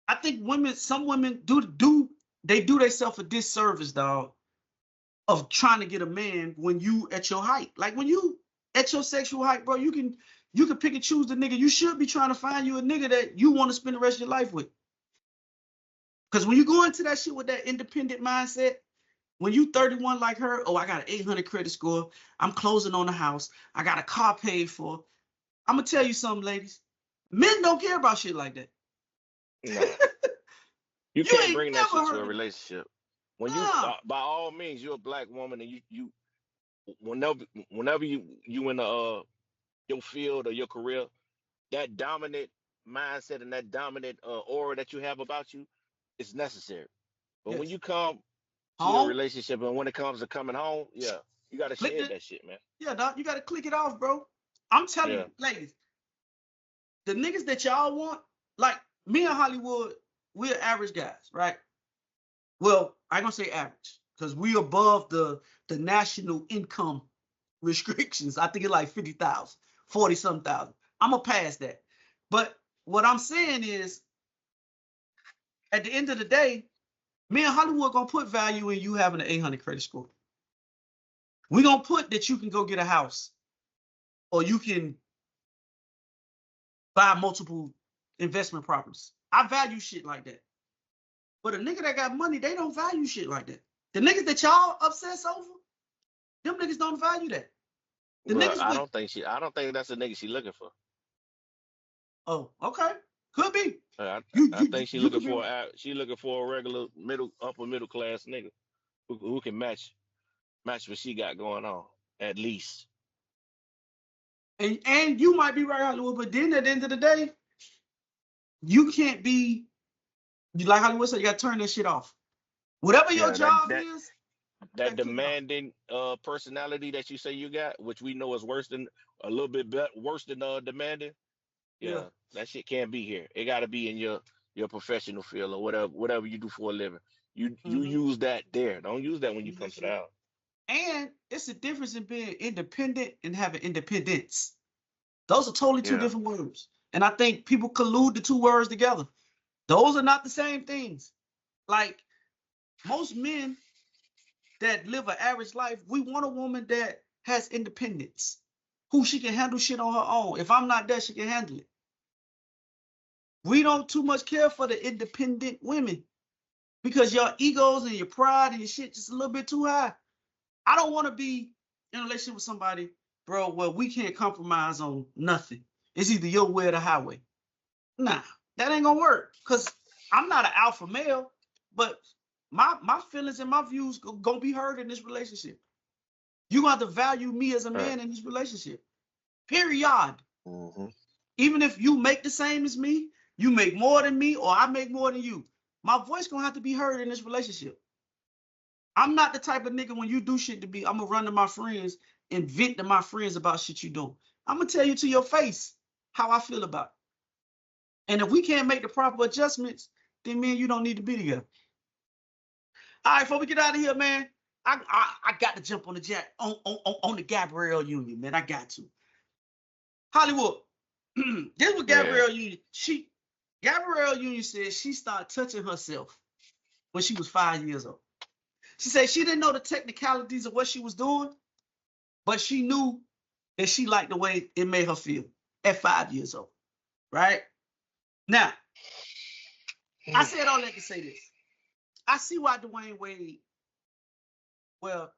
I think some women do themselves a disservice, dog, of trying to get a man when you at your height. Like when you at your sexual height, bro, you can pick and choose the nigga. You should be trying to find you a nigga that you want to spend the rest of your life with. Because when you go into that shit with that independent mindset, when you 31 like her, I got an 800 credit score, I'm closing on the house, I got a car paid for. I'm going to tell you something, ladies. Men don't care about shit like that. No. You can't bring that shit to a relationship. When you, by all means, you're a black woman, and you whenever you in your field or your career, that dominant mindset and that dominant aura that you have about you is necessary. But when you come to your relationship and when it comes to coming home, you got to shed that shit, man. Yeah, dog, you got to click it off, bro. I'm telling you, ladies, the niggas that y'all want, like me and Hollywood, we're average guys, right? Well, I ain't gonna say average because we above the national income restrictions. I think it's like 50,000, 40-something thousand. I'm gonna pass that. But what I'm saying is, at the end of the day, me and Hollywood gonna put value in you having an 800 credit score. We gonna put that you can go get a house, or you can buy multiple investment properties. I value shit like that. But a nigga that got money, they don't value shit like that. The niggas that y'all obsess over, them niggas don't value that. I don't think that's a nigga she looking for. Oh, okay. Could be. I think she looking for a regular upper middle class nigga who can match what she got going on, at least. And you might be right, Hollywood, but then at the end of the day, you can't be, like Hollywood said, you got to turn that shit off. Whatever your job is, that demanding personality that you say you got, which we know is worse than a little bit worse than demanding. Yeah, that shit can't be here. It got to be in your professional field or whatever you do for a living. You use that there. Don't use that when you come to the house. And it's a difference in being independent and having independence. Those are totally two different words. And I think people collude the two words together. Those are not the same things. Like most men that live an average life, we want a woman that has independence, who she can handle shit on her own. If I'm not there, she can handle it. We don't too much care for the independent women because your egos and your pride and your shit just a little bit too high. I don't want to be in a relationship with somebody, bro, where we can't compromise on nothing. It's either your way or the highway. Nah, that ain't gonna work. Cause I'm not an alpha male, but my feelings and my views gonna be heard in this relationship. You got to value me as a man in this relationship. Period. Even if you make the same as me, you make more than me, or I make more than you, my voice gonna have to be heard in this relationship. I'm not the type of nigga when you do shit to me, I'm gonna run to my friends and vent to my friends about shit you do. I'm gonna tell you to your face how I feel about it. And if we can't make the proper adjustments, then me and you don't need to be together. All right, before we get out of here, man, I got to jump on the Gabrielle Union, man. I got to. Hollywood. This was Gabrielle Union. Gabrielle Union said she started touching herself when she was 5 years old. She said she didn't know the technicalities of what she was doing, but she knew that she liked the way it made her feel at 5 years old. Right? Now, I said all that to say this. I see why Dwayne Wade, well,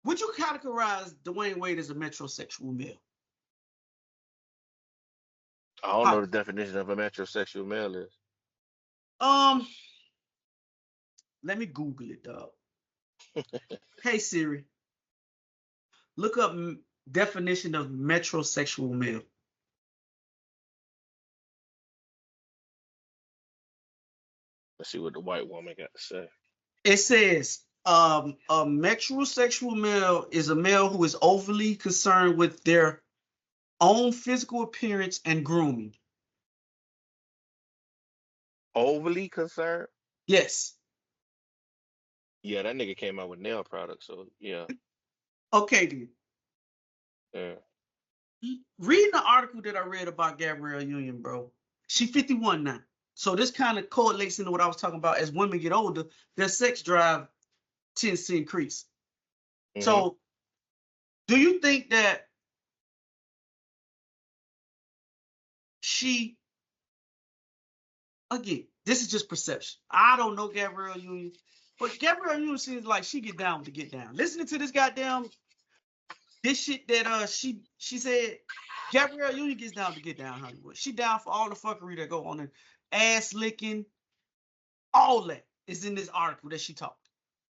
would you categorize Dwayne Wade as a metrosexual male? I don't know the definition of a metrosexual male is. Let me Google it, dog. Hey Siri, look up definition of metrosexual male. Let's see what the white woman got to say. It says a metrosexual male is a male who is overly concerned with their own physical appearance and grooming. Overly concerned? Yes. Yeah, that nigga came out with nail products, so yeah. Okay, then. Yeah. Reading the article that I read about Gabrielle Union, bro, she's 51 now. So this kind of correlates into what I was talking about. As women get older, their sex drive tends to increase. So do you think that she, again, this is just perception. I don't know Gabrielle Union, but Gabrielle Union seems like she get down to get down. Listening to this goddamn, this shit that she said, Gabrielle Union gets down to get down, Hollywood. She down for all the fuckery that go on, and ass licking, all that is in this article that she talked.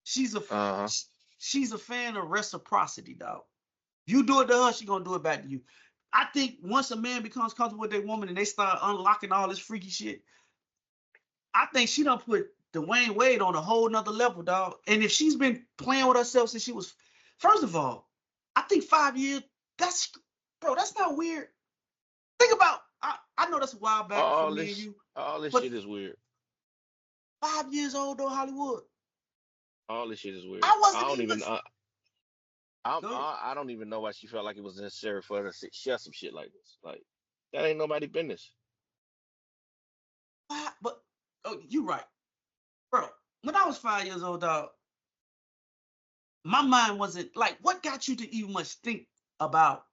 She's a fan of reciprocity, dog. You do it to her, she gonna do it back to you. I think once a man becomes comfortable with their woman and they start unlocking all this freaky shit, I think she done put Dwayne Wade on a whole nother level, dog. And if she's been playing with herself since she was, first of all, I think 5 years, that's not weird. Think about, I know that's a while back for me and you. All this shit is weird. 5 years old though, Hollywood. All this shit is weird. I don't even know why she felt like it was necessary for her to share some shit like this. Like, that ain't nobody business. But you're right, bro. When I was 5 years old, dog, my mind wasn't like, what got you to even much think about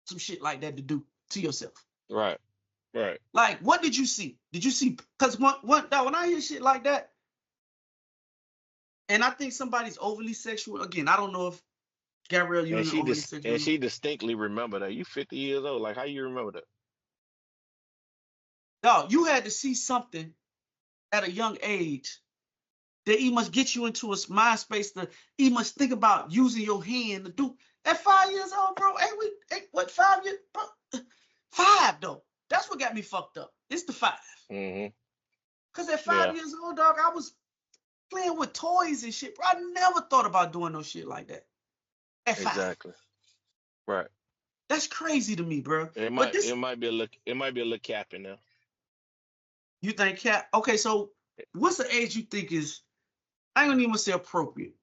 some shit like that to do to yourself? Right. Like, what did you see? Did you see? Because when I hear shit like that, and I think somebody's overly sexual. Again, I don't know if Gabrielle Union overly sexual. And she distinctly remember that. You 50 years old. Like, how you remember that? Dog, you had to see something at a young age that he must get you into a mind space that he must think about using your hand to do. At 5 years old, bro, what 5 years? Bro, 5 though. That's what got me fucked up. It's 5. Mm-hmm. Because at 5 years old, dog, I was playing with toys and shit, bro. I never thought about doing no shit like that. At 5. Exactly. Right. That's crazy to me, bro. It might be a little cap in there. You think cap? Okay, so what's the age you think is? I ain't gonna even say appropriate,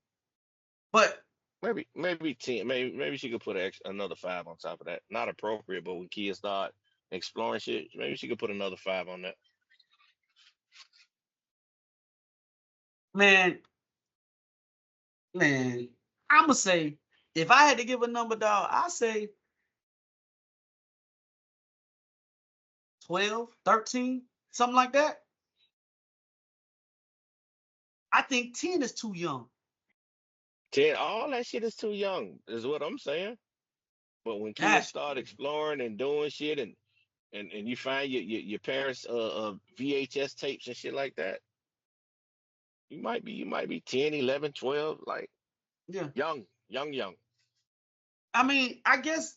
but maybe 10. Maybe she could put another 5 on top of that. Not appropriate, but when kids start exploring shit, maybe she could put another 5 on that. Man, I'ma say if I had to give a number, dog, I say 12, 13, something like that. I think 10 is too young. 10, all that shit is too young, is what I'm saying. But when kids start exploring and doing shit, and you find your parents' VHS tapes and shit like that, you might be 10, 11, 12, like young. I mean, I guess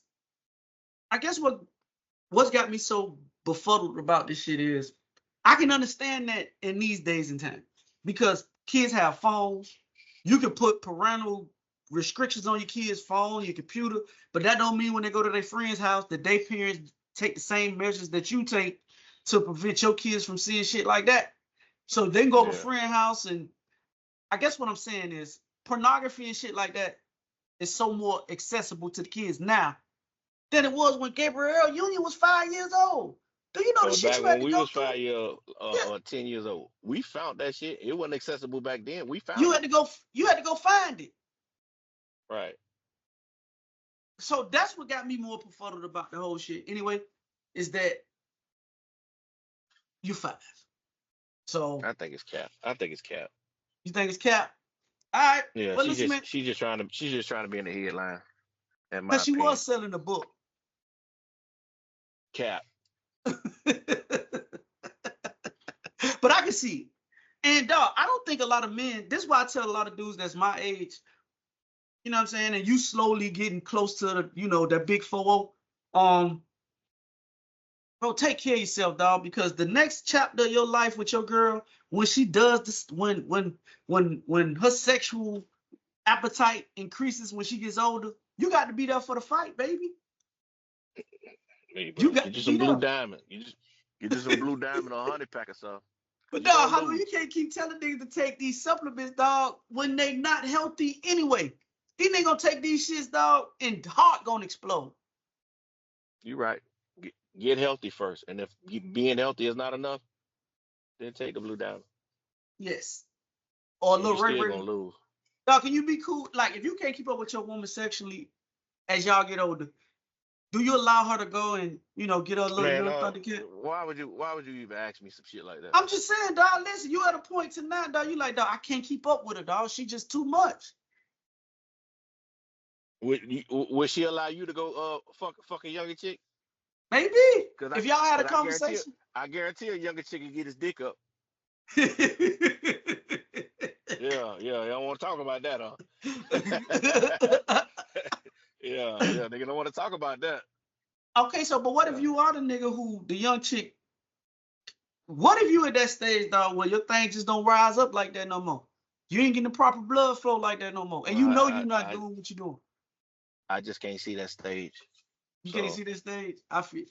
what's got me so befuddled about this shit is I can understand that in these days and times because kids have phones. You can put parental restrictions on your kids' phone, your computer, but that don't mean when they go to their friend's house that their parents take the same measures that you take to prevent your kids from seeing shit like that. So they can go to a friend's house, and I guess what I'm saying is pornography and shit like that is so more accessible to the kids now than it was when Gabrielle Union was 5 years old. Do you know the shit you had to go through? Back when we was 5 years or 10 years old, we found that shit. It wasn't accessible back then. We found you had to go find it. Right. So that's what got me more befuddled about the whole shit. Anyway, is that you 5. So I think it's cap. You think it's cap? All right. Yeah, well, she's just trying to be in the headline. Because she was selling the book. Cap. But I can see it. And dog, I don't think a lot of men, this is why I tell a lot of dudes that's my age, you know what I'm saying, and you slowly getting close to the, that big 4-0. Bro, take care of yourself, dog, because the next chapter of your life with your girl, when she does this, when her sexual appetite increases when she gets older, you got to be there for the fight, baby. Hey, you got just some blue diamond. You just some blue diamond or a honey pack or something. But dog, how you can't keep telling niggas to take these supplements, dog, when they not healthy anyway. These niggas gonna take these shits, dog, and heart gonna explode. You right. Get healthy first, and if being healthy is not enough, then take the blue diamond. Yes. Or a little Ray gonna lose. Dog, can you be cool? Like, if you can't keep up with your woman sexually as y'all get older, do you allow her to go and get her a little Thundercat? Why would you even ask me some shit like that? I'm just saying, dog. Listen, you at a point tonight, dog. You like, dog, I can't keep up with her, dog. She just too much. Would she allow you to go fuck a younger chick? Maybe. If y'all had a conversation, I guarantee a younger chick can get his dick up. Yeah, I don't want to talk about that, huh? Yeah, nigga don't want to talk about that. Okay, so but what if you are the nigga who the young chick? What if you at that stage, dog, where your thing just don't rise up like that no more? You ain't getting the proper blood flow like that no more, and you're not doing what you're doing. I just can't see that stage. You can't see that stage. I feel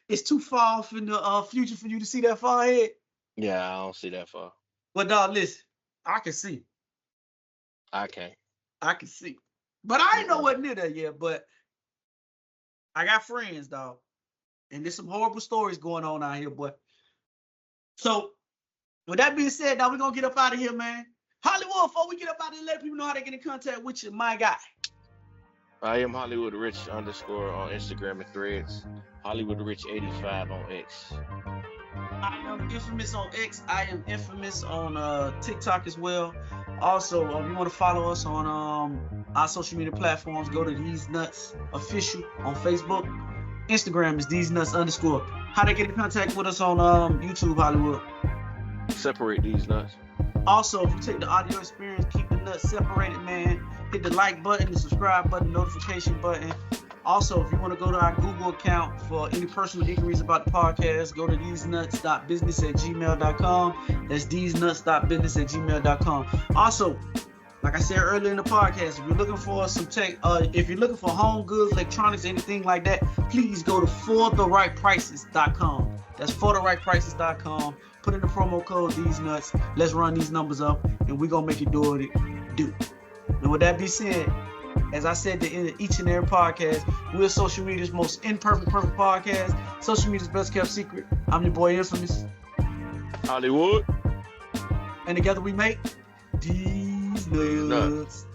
it's too far off in the future for you to see that far ahead. Yeah, I don't see that far. But dog, listen, I can see. I can't. I can see. But I ain't know what near that yet, but I got friends, dog. And there's some horrible stories going on out here, boy. So, with that being said, now we're going to get up out of here, man. Hollywood, before we get up out of here, let people know how to get in contact with you, my guy. I am Hollywood Rich _ on Instagram and Threads. Hollywood Rich 85 on X. I am infamous on X. I am infamous on TikTok as well. Also, if you want to follow us on our social media platforms, go to Theze Nutz Official on Facebook. Instagram is Theze Nutz _ How to get in contact with us on YouTube, Hollywood? Separate these nuts. Also, if you take the audio experience, keep the nuts separated, man. Hit the like button, the subscribe button, notification button. Also, if you want to go to our Google account for any personal inquiries about the podcast, go to thesenuts.business@gmail.com. That's thesenuts.business@gmail.com. Also, like I said earlier in the podcast, if you're looking for some tech, if you're looking for home goods, electronics, anything like that, please go to fortherightprices.com. That's fortherightprices.com. Put in the promo code Theze Nutz. Let's run these numbers up, and we're gonna make it do what it do. And with that being said, as I said at the end of each and every podcast, we're social media's most perfect podcast. Social media's best kept secret. I'm your boy Infamous Hollywood. And together we make Theze Nutz.